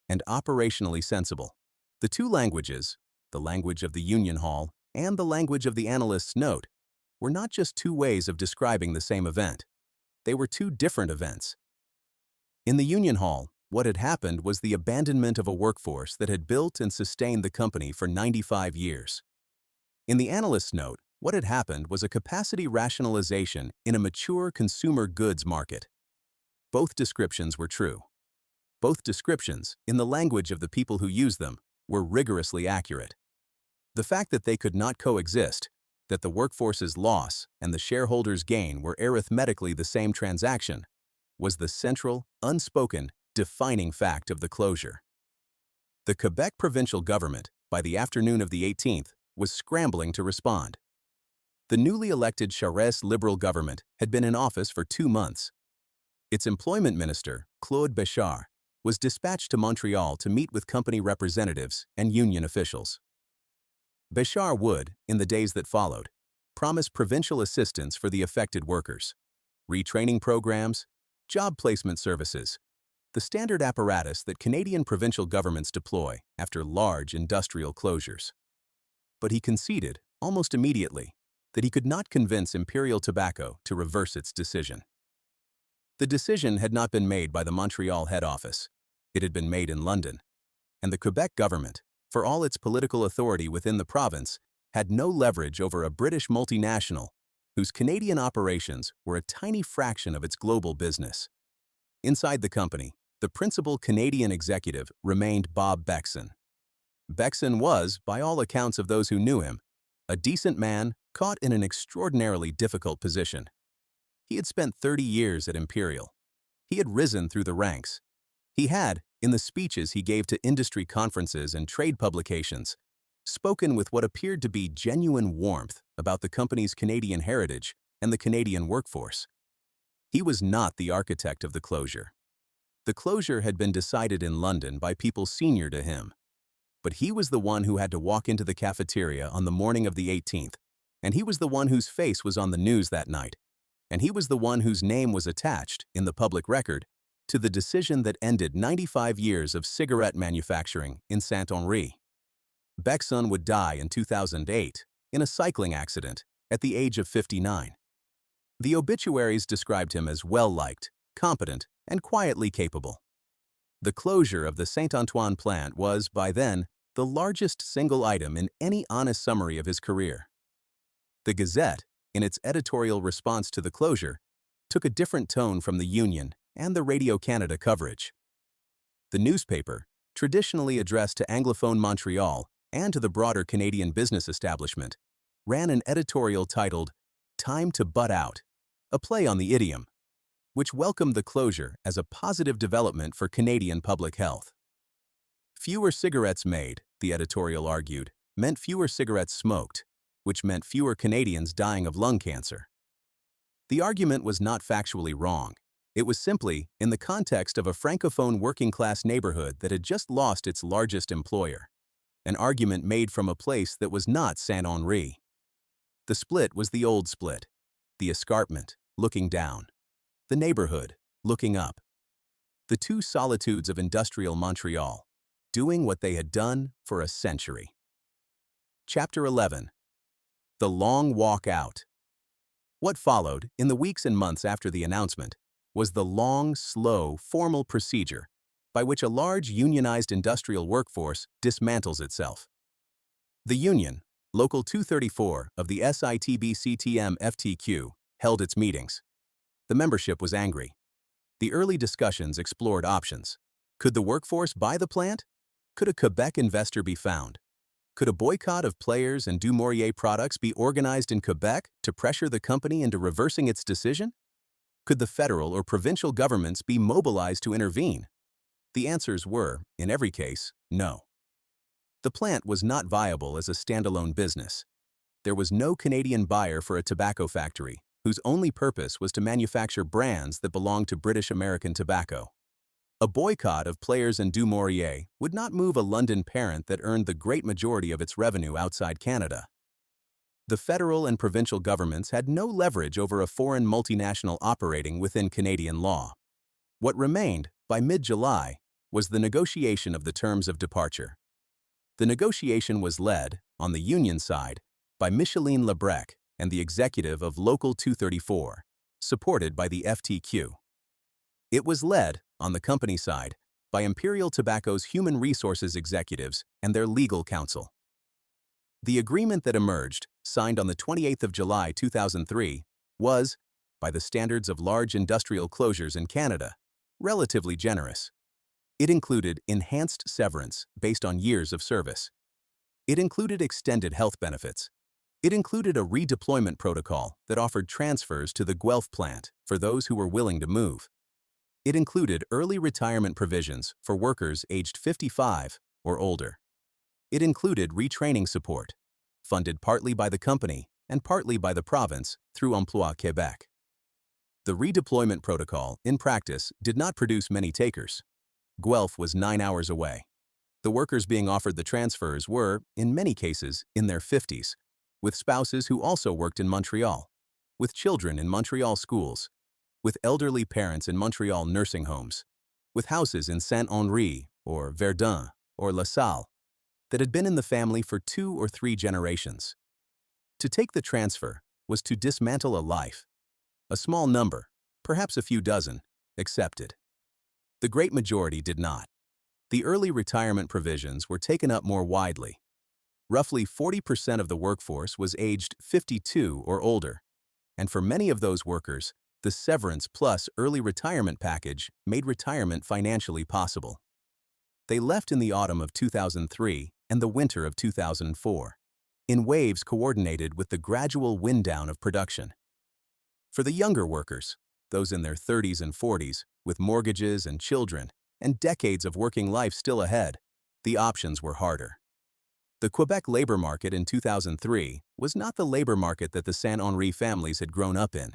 and operationally sensible. The two languages, the language of the union hall and the language of the analyst's note, were not just two ways of describing the same event. They were two different events. In the union hall, what had happened was the abandonment of a workforce that had built and sustained the company for 95 years. In the analyst's note, what had happened was a capacity rationalization in a mature consumer goods market. Both descriptions were true. Both descriptions, in the language of the people who used them, were rigorously accurate. The fact that they could not coexist, that the workforce's loss and the shareholders' gain were arithmetically the same transaction, was the central, unspoken, defining fact of the closure. The Quebec provincial government, by the afternoon of the 18th, was scrambling to respond. The newly elected Charest Liberal government had been in office for 2 months. Its employment minister, Claude Béchard, was dispatched to Montreal to meet with company representatives and union officials. Béchard would, in the days that followed, promise provincial assistance for the affected workers, retraining programs, job placement services, the standard apparatus that Canadian provincial governments deploy after large industrial closures. But he conceded, almost immediately, that he could not convince Imperial Tobacco to reverse its decision. The decision had not been made by the Montreal head office. It had been made in London, and the Quebec government, for all its political authority within the province, had no leverage over a British multinational whose Canadian operations were a tiny fraction of its global business. Inside the company, the principal Canadian executive remained Bob Bexon. Bexon was, by all accounts of those who knew him, a decent man caught in an extraordinarily difficult position. He had spent 30 years at Imperial. He had risen through the ranks. He had, in the speeches he gave to industry conferences and trade publications, spoken with what appeared to be genuine warmth about the company's Canadian heritage and the Canadian workforce. He was not the architect of the closure. The closure had been decided in London by people senior to him. But he was the one who had to walk into the cafeteria on the morning of the 18th, and he was the one whose face was on the news that night, and he was the one whose name was attached, in the public record, to the decision that ended 95 years of cigarette manufacturing in Saint-Henri. Bexon would die in 2008 in a cycling accident at the age of 59. The obituaries described him as well-liked, competent, and quietly capable. The closure of the Saint-Antoine plant was, by then, the largest single item in any honest summary of his career. The Gazette, in its editorial response to the closure, took a different tone from the Union and the Radio Canada coverage. The newspaper, traditionally addressed to Anglophone Montreal and to the broader Canadian business establishment, ran an editorial titled "Time to Butt Out," a play on the idiom, which welcomed the closure as a positive development for Canadian public health. Fewer cigarettes made, the editorial argued, meant fewer cigarettes smoked, which meant fewer Canadians dying of lung cancer. The argument was not factually wrong. It was simply in the context of a francophone working-class neighborhood that had just lost its largest employer, an argument made from a place that was not Saint-Henri. The split was the old split, the escarpment, looking down, the neighborhood, looking up. The two solitudes of industrial Montreal, doing what they had done for a century. Chapter 11. The Long Walk Out. What followed, in the weeks and months after the announcement, was the long, slow, formal procedure by which a large unionized industrial workforce dismantles itself. The union, Local 234 of the SITB-CTM-FTQ, held its meetings. The membership was angry. The early discussions explored options. Could the workforce buy the plant? Could a Quebec investor be found? Could a boycott of players and du Maurier products be organized in Quebec to pressure the company into reversing its decision? Could the federal or provincial governments be mobilized to intervene? The answers were, in every case, no. The plant was not viable as a standalone business. There was no Canadian buyer for a tobacco factory, whose only purpose was to manufacture brands that belonged to British American Tobacco. A boycott of Players and du Maurier would not move a London parent that earned the great majority of its revenue outside Canada. The federal and provincial governments had no leverage over a foreign multinational operating within Canadian law. What remained, by mid-July, was the negotiation of the terms of departure. The negotiation was led, on the union side, by Micheline Lebrec and the executive of Local 234, supported by the FTQ. It was led, on the company side, by Imperial Tobacco's human resources executives and their legal counsel. The agreement that emerged, signed on the 28th of July 2003, was, by the standards of large industrial closures in Canada, relatively generous. It included enhanced severance based on years of service. It included extended health benefits. It included a redeployment protocol that offered transfers to the Guelph plant for those who were willing to move. It included early retirement provisions for workers aged 55 or older. It included retraining support, funded partly by the company and partly by the province through Quebec. The redeployment protocol, in practice, did not produce many takers. Guelph was 9 hours away. The workers being offered the transfers were, in many cases, in their 50s, with spouses who also worked in Montreal, with children in Montreal schools, with elderly parents in Montreal nursing homes, with houses in Saint-Henri or Verdun or La Salle that had been in the family for 2 or 3 generations. To take the transfer was to dismantle a life. A small number, perhaps a few dozen, accepted. The great majority did not. The early retirement provisions were taken up more widely. Roughly 40% of the workforce was aged 52 or older, and for many of those workers, the severance plus early retirement package made retirement financially possible. They left in the autumn of 2003 and the winter of 2004, in waves coordinated with the gradual wind-down of production. For the younger workers, those in their 30s and 40s, with mortgages and children, and decades of working life still ahead, the options were harder. The Quebec labor market in 2003 was not the labor market that the Saint-Henri families had grown up in.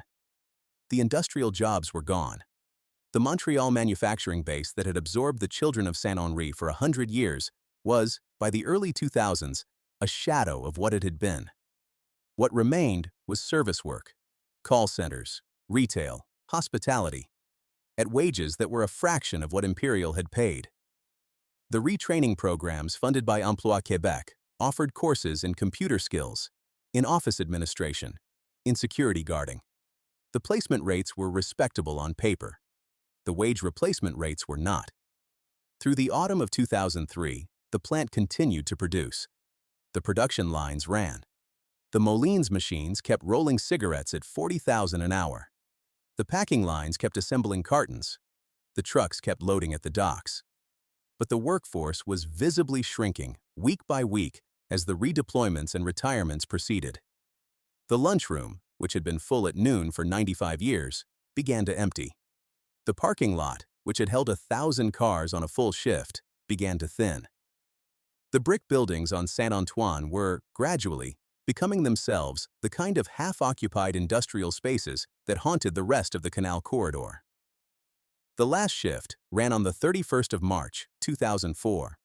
The industrial jobs were gone. The Montreal manufacturing base that had absorbed the children of Saint-Henri for 100 years was, by the early 2000s, a shadow of what it had been. What remained was service work, call centers, retail, hospitality, at wages that were a fraction of what Imperial had paid. The retraining programs funded by Quebec offered courses in computer skills, in office administration, in security guarding. The placement rates were respectable on paper. The wage replacement rates were not. Through the autumn of 2003, the plant continued to produce. The production lines ran. The Moulins machines kept rolling cigarettes at 40,000 an hour. The packing lines kept assembling cartons. The trucks kept loading at the docks. But the workforce was visibly shrinking, week by week, as the redeployments and retirements proceeded. The lunchroom, which had been full at noon for 95 years, began to empty. The parking lot, which had held 1,000 cars on a full shift, began to thin. The brick buildings on Saint-Antoine were, gradually, becoming themselves the kind of half-occupied industrial spaces that haunted the rest of the canal corridor. The last shift ran on the 31st of March, 2004.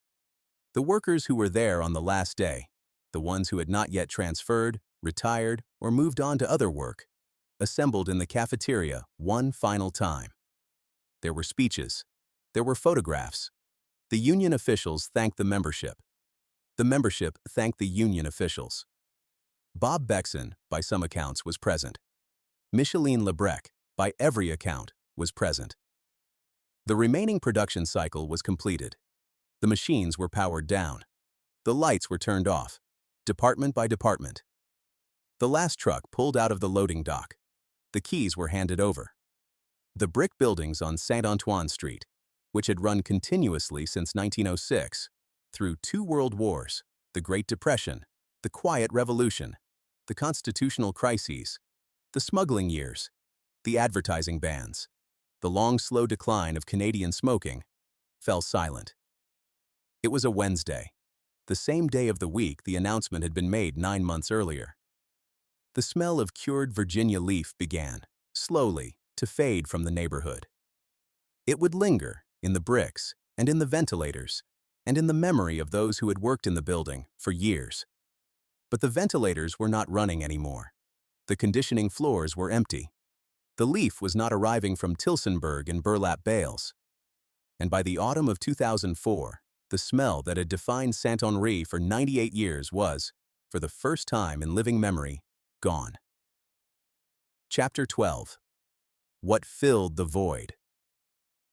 The workers who were there on the last day, the ones who had not yet transferred, retired, or moved on to other work, assembled in the cafeteria one final time. There were speeches. There were photographs. The union officials thanked the membership. The membership thanked the union officials. Bob Bexon, by some accounts, was present. Micheline Lebrec, by every account, was present. The remaining production cycle was completed. The machines were powered down. The lights were turned off, department by department. The last truck pulled out of the loading dock. The keys were handed over. The brick buildings on Saint-Antoine Street, which had run continuously since 1906, through 2 world wars, the Great Depression, the Quiet Revolution, the constitutional crises, the smuggling years, the advertising bans, the long, slow decline of Canadian smoking, fell silent. It was a Wednesday, the same day of the week the announcement had been made 9 months earlier. The smell of cured Virginia leaf began, slowly, to fade from the neighborhood. It would linger in the bricks and in the ventilators and in the memory of those who had worked in the building for years. But the ventilators were not running anymore. The conditioning floors were empty. The leaf was not arriving from Tilsonburg in burlap bales. And by the autumn of 2004, the smell that had defined Saint-Henri for 98 years was, for the first time in living memory, gone. Chapter 12. What filled the void?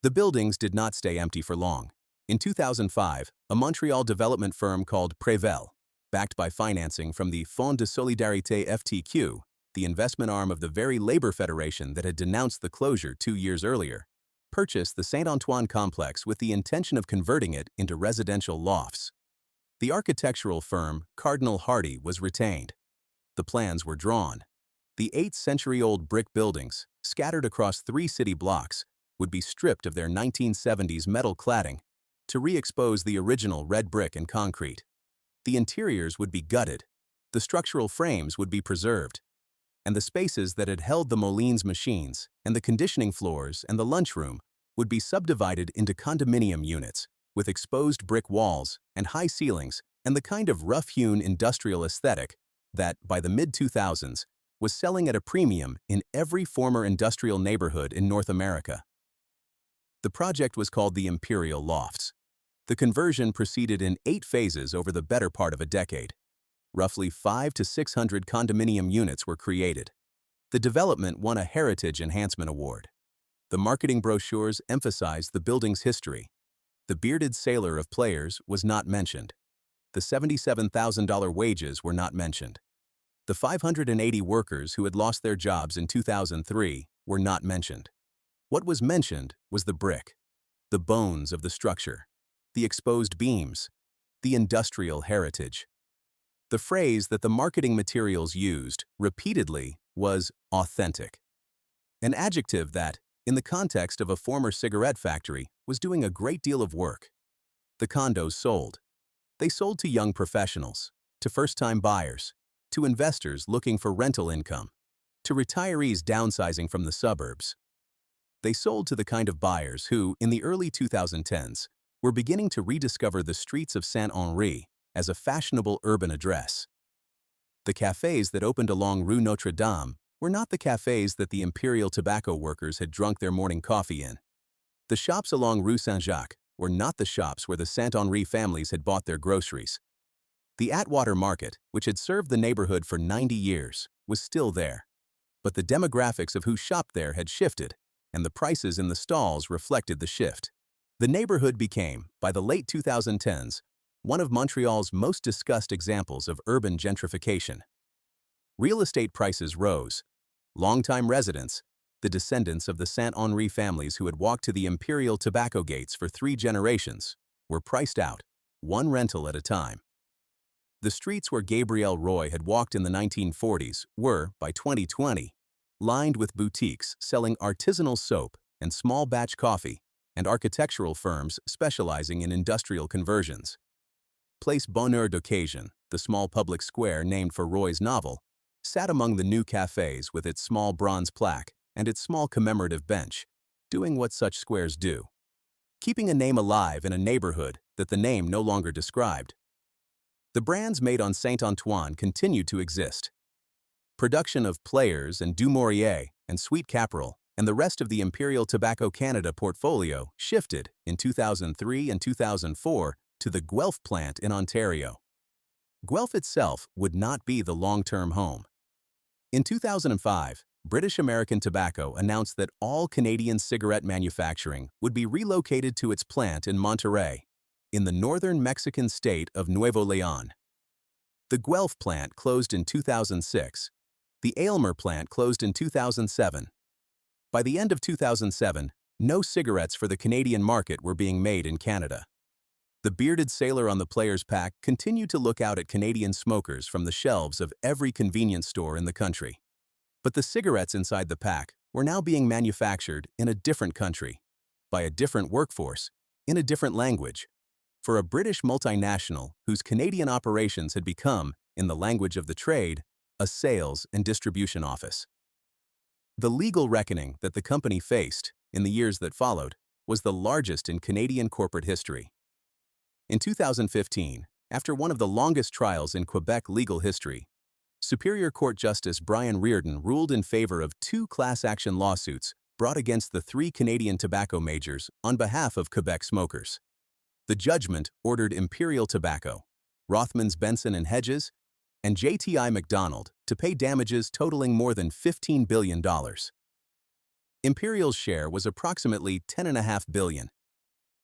The buildings did not stay empty for long. In 2005, a Montreal development firm called Prével, backed by financing from the Fonds de Solidarité FTQ, the investment arm of the very labor federation that had denounced the closure 2 years earlier, purchased the Saint-Antoine complex with the intention of converting it into residential lofts. The architectural firm Cardinal Hardy was retained. The plans were drawn. The 8th-century-old brick buildings, scattered across 3 city blocks, would be stripped of their 1970s metal cladding to re-expose the original red brick and concrete. The interiors would be gutted, the structural frames would be preserved, and the spaces that had held the Moulins machines and the conditioning floors and the lunchroom would be subdivided into condominium units with exposed brick walls and high ceilings and the kind of rough-hewn industrial aesthetic that, by the mid-2000s, was selling at a premium in every former industrial neighborhood in North America. The project was called the Imperial Lofts. The conversion proceeded in 8 phases over the better part of a decade. Roughly 500 to 600 condominium units were created. The development won a Heritage Enhancement Award. The marketing brochures emphasized the building's history. The bearded sailor of Players was not mentioned. The $77,000 wages were not mentioned. The 580 workers who had lost their jobs in 2003 were not mentioned. What was mentioned was the brick, the bones of the structure, the exposed beams, the industrial heritage. The phrase that the marketing materials used repeatedly was authentic, an adjective that, in the context of a former cigarette factory, was doing a great deal of work. The condos sold. They sold to young professionals, to first-time buyers, to investors looking for rental income, to retirees downsizing from the suburbs. They sold to the kind of buyers who, in the early 2010s, were beginning to rediscover the streets of Saint-Henri as a fashionable urban address. The cafes that opened along Rue Notre Dame were not the cafes that the Imperial Tobacco workers had drunk their morning coffee in. The shops along Rue Saint-Jacques were not the shops where the Saint-Henri families had bought their groceries. The Atwater Market, which had served the neighborhood for 90 years, was still there. But the demographics of who shopped there had shifted, and the prices in the stalls reflected the shift. The neighborhood became, by the late 2010s, one of Montreal's most discussed examples of urban gentrification. Real estate prices rose. Longtime residents, the descendants of the Saint-Henri families who had walked to the Imperial Tobacco gates for 3 generations, were priced out, one rental at a time. The streets where Gabriel Roy had walked in the 1940s were, by 2020, lined with boutiques selling artisanal soap and small-batch coffee and architectural firms specializing in industrial conversions. Place Bonheur d'Occasion, the small public square named for Roy's novel, sat among the new cafes with its small bronze plaque and its small commemorative bench, doing what such squares do, keeping a name alive in a neighborhood that the name no longer described. The brands made on Saint-Antoine continued to exist. Production of Players and Du Maurier and Sweet Caporal and the rest of the Imperial Tobacco Canada portfolio shifted in 2003 and 2004 to the Guelph plant in Ontario. Guelph itself would not be the long-term home. In 2005, British American Tobacco announced that all Canadian cigarette manufacturing would be relocated to its plant in Montreal, in the northern Mexican state of Nuevo León. The Guelph plant closed in 2006. The Aylmer plant closed in 2007. By the end of 2007, no cigarettes for the Canadian market were being made in Canada. The bearded sailor on the Players pack continued to look out at Canadian smokers from the shelves of every convenience store in the country. But the cigarettes inside the pack were now being manufactured in a different country, by a different workforce, in a different language, for a British multinational whose Canadian operations had become, in the language of the trade, a sales and distribution office. The legal reckoning that the company faced, in the years that followed, was the largest in Canadian corporate history. In 2015, after one of the longest trials in Quebec legal history, Superior Court Justice Brian Reardon ruled in favor of 2 class action lawsuits brought against the 3 Canadian tobacco majors on behalf of Quebec smokers. The judgment ordered Imperial Tobacco, Rothmans Benson and Hedges, and JTI McDonald to pay damages totaling more than $15 billion. Imperial's share was approximately $10.5 billion.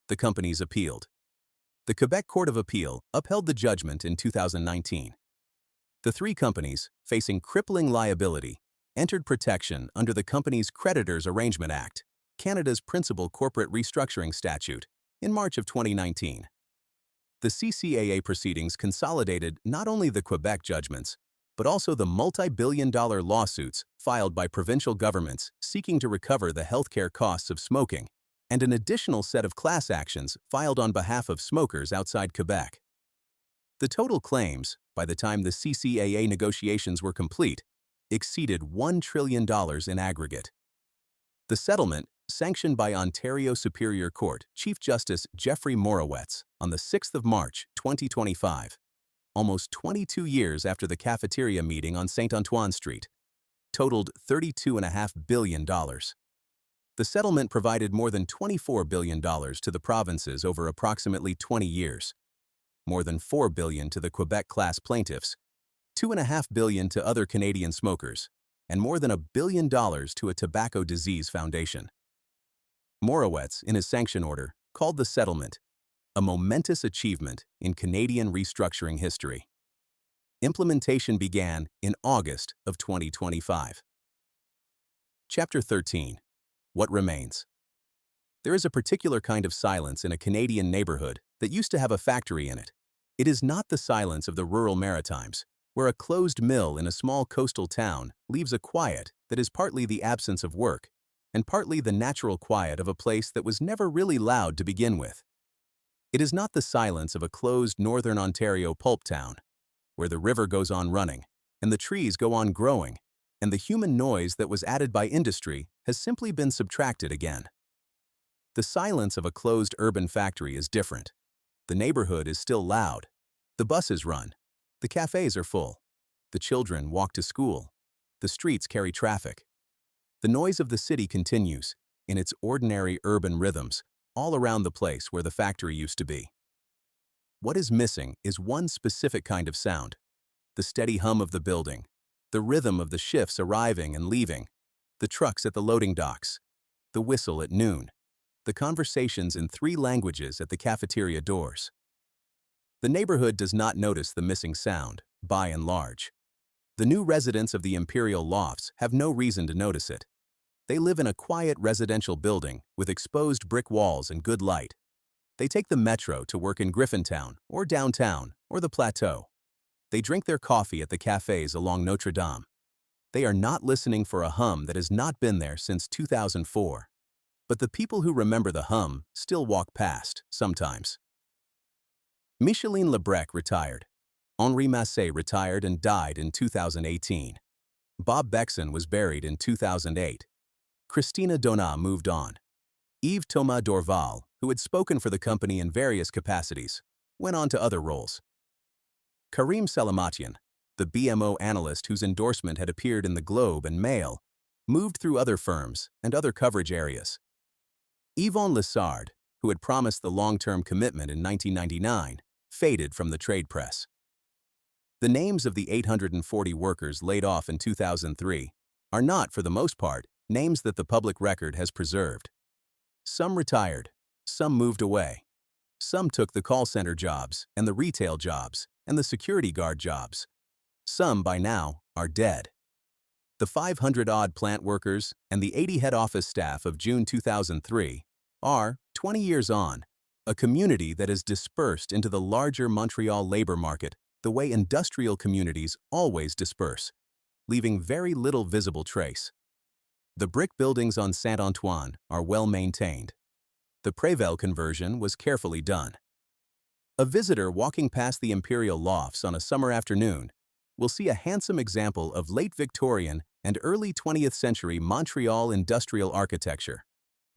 The companies appealed. The Quebec Court of Appeal upheld the judgment in 2019. The 3 companies, facing crippling liability, entered protection under the Companies Creditors Arrangement Act, Canada's principal corporate restructuring statute, in March of 2019. The CCAA proceedings consolidated not only the Quebec judgments, but also the multi-billion-dollar lawsuits filed by provincial governments seeking to recover the healthcare costs of smoking, and an additional set of class actions filed on behalf of smokers outside Quebec. The total claims, by the time the CCAA negotiations were complete, exceeded $1 trillion in aggregate. The settlement, sanctioned by Ontario Superior Court Chief Justice Jeffrey Morawetz on the 6th of March, 2025, almost 22 years after the cafeteria meeting on St. Antoine Street, totaled $32.5 billion. The settlement provided more than $24 billion to the provinces over approximately 20 years, more than $4 billion to the Quebec class plaintiffs, $2.5 billion to other Canadian smokers, and more than $1 billion to a tobacco disease foundation. Morawetz, in his sanction order, called the settlement a momentous achievement in Canadian restructuring history. Implementation began in August of 2025. Chapter 13. What remains? There is a particular kind of silence in a Canadian neighborhood that used to have a factory in it. It is not the silence of the rural Maritimes, where a closed mill in a small coastal town leaves a quiet that is partly the absence of work and partly the natural quiet of a place that was never really loud to begin with. It is not the silence of a closed northern Ontario pulp town, where the river goes on running and the trees go on growing, and the human noise that was added by industry has simply been subtracted again. The silence of a closed urban factory is different. The neighborhood is still loud. The buses run. The cafes are full. The children walk to school. The streets carry traffic. The noise of the city continues, in its ordinary urban rhythms, all around the place where the factory used to be. What is missing is one specific kind of sound: the steady hum of the building, the rhythm of the shifts arriving and leaving, the trucks at the loading docks, the whistle at noon, the conversations in 3 languages at the cafeteria doors. The neighborhood does not notice the missing sound, by and large. The new residents of the Imperial Lofts have no reason to notice it. They live in a quiet residential building with exposed brick walls and good light. They take the metro to work in Griffintown or downtown or the Plateau. They drink their coffee at the cafes along Notre Dame. They are not listening for a hum that has not been there since 2004. But the people who remember the hum still walk past, sometimes. Micheline Lebrec retired. Henri retired and died in 2018. Bob Bexon was buried in 2008. Christina Donat moved on. Yves Thomas Dorval, who had spoken for the company in various capacities, went on to other roles. Karim Salamatian, the BMO analyst whose endorsement had appeared in the Globe and Mail, moved through other firms and other coverage areas. Yvon Lessard, who had promised the long-term commitment in 1999, faded from the trade press. The names of the 840 workers laid off in 2003 are not, for the most part, names that the public record has preserved. Some retired, some moved away. Some took the call center jobs and the retail jobs and the security guard jobs. Some, by now, are dead. The 500-odd plant workers and the 80 head office staff of June 2003 are, 20 years on, a community that is dispersed into the larger Montreal labor market the way industrial communities always disperse, leaving very little visible trace. The brick buildings on Saint-Antoine are well maintained. The Prével conversion was carefully done. A visitor walking past the Imperial lofts on a summer afternoon will see a handsome example of late Victorian and early 20th century Montreal industrial architecture,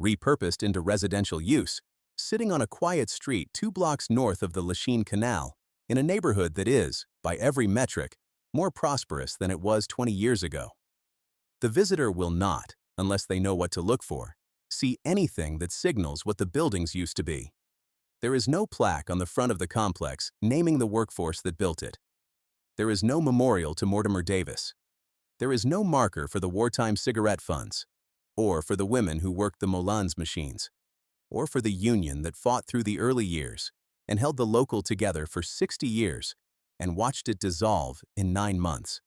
repurposed into residential use, sitting on a quiet street 2 blocks north of the Lachine Canal, in a neighborhood that is, by every metric, more prosperous than it was 20 years ago. The visitor will not, unless they know what to look for, see anything that signals what the buildings used to be. There is no plaque on the front of the complex naming the workforce that built it. There is no memorial to Mortimer Davis. There is no marker for the wartime cigarette funds, or for the women who worked the Moulins machines, or for the union that fought through the early years and held the local together for 60 years and watched it dissolve in 9 months.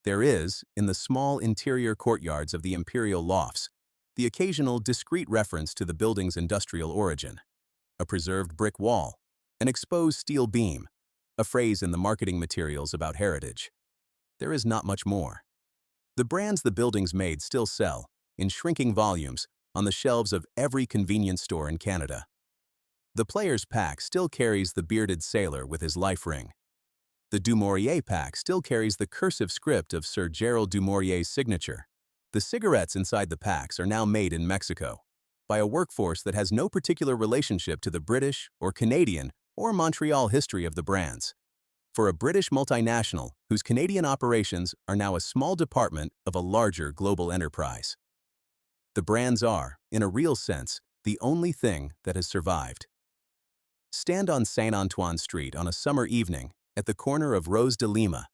There is, in the small interior courtyards of the Imperial lofts, the occasional discreet reference to the building's industrial origin. A preserved brick wall, an exposed steel beam, a phrase in the marketing materials about heritage. There is not much more. The brands the buildings made still sell, in shrinking volumes, on the shelves of every convenience store in Canada. The Player's Pack still carries the bearded sailor with his life ring. The Du Maurier pack still carries the cursive script of Sir Gerald du Maurier's signature. The cigarettes inside the packs are now made in Mexico, by a workforce that has no particular relationship to the British or Canadian or Montreal history of the brands. For a British multinational whose Canadian operations are now a small department of a larger global enterprise. The brands are, in a real sense, the only thing that has survived. Stand on Saint-Antoine Street on a summer evening at the corner of Rose de Lima,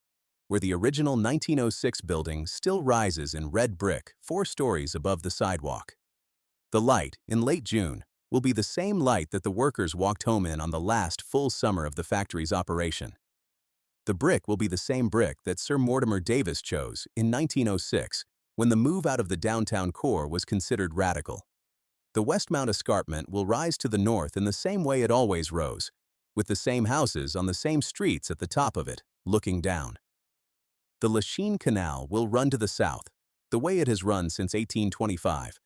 where the original 1906 building still rises in red brick 4 stories above the sidewalk. The light, in late June, will be the same light that the workers walked home in on the last full summer of the factory's operation. The brick will be the same brick that Sir Mortimer Davis chose in 1906, when the move out of the downtown core was considered radical. The Westmount Escarpment will rise to the north in the same way it always rose, with the same houses on the same streets at the top of it, looking down. The Lachine Canal will run to the south, the way it has run since 1825,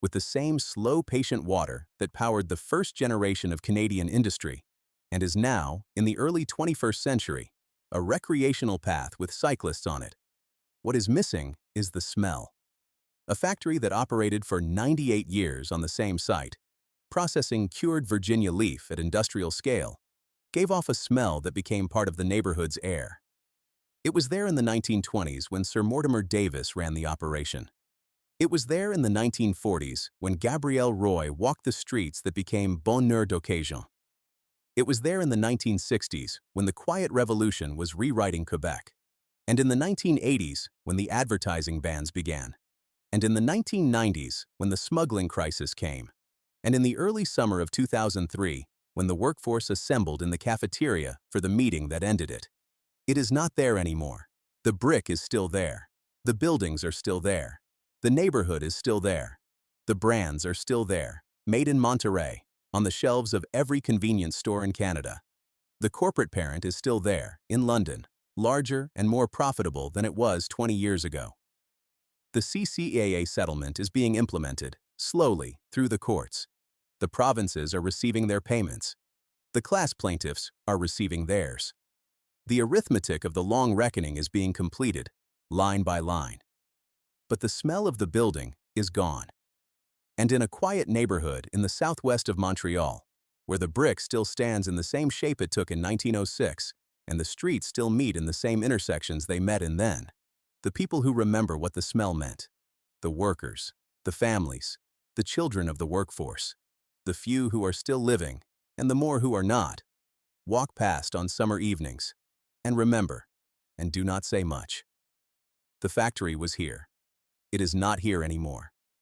with the same slow, patient water that powered the first generation of Canadian industry, and is now, in the early 21st century, a recreational path with cyclists on it. What is missing is the smell. A factory that operated for 98 years on the same site, processing cured Virginia leaf at industrial scale, gave off a smell that became part of the neighborhood's air. It was there in the 1920s when Sir Mortimer Davis ran the operation. It was there in the 1940s when Gabrielle Roy walked the streets that became Bonheur d'Occasion. It was there in the 1960s when the Quiet Revolution was rewriting Quebec, and in the 1980s when the advertising bans began, and in the 1990s when the smuggling crisis came, and in the early summer of 2003 when the workforce assembled in the cafeteria for the meeting that ended it. It is not there anymore. The brick is still there. The buildings are still there. The neighborhood is still there. The brands are still there, made in Montreal, on the shelves of every convenience store in Canada. The corporate parent is still there, in London, larger and more profitable than it was 20 years ago. The CCAA settlement is being implemented, slowly, through the courts. The provinces are receiving their payments. The class plaintiffs are receiving theirs. The arithmetic of the long reckoning is being completed, line by line. But the smell of the building is gone. And in a quiet neighborhood in the southwest of Montreal, where the brick still stands in the same shape it took in 1906, and the streets still meet in the same intersections they met in then, the people who remember what the smell meant, the workers, the families, the children of the workforce, the few who are still living, and the more who are not, walk past on summer evenings, and remember, and do not say much. The factory was here. It is not here anymore.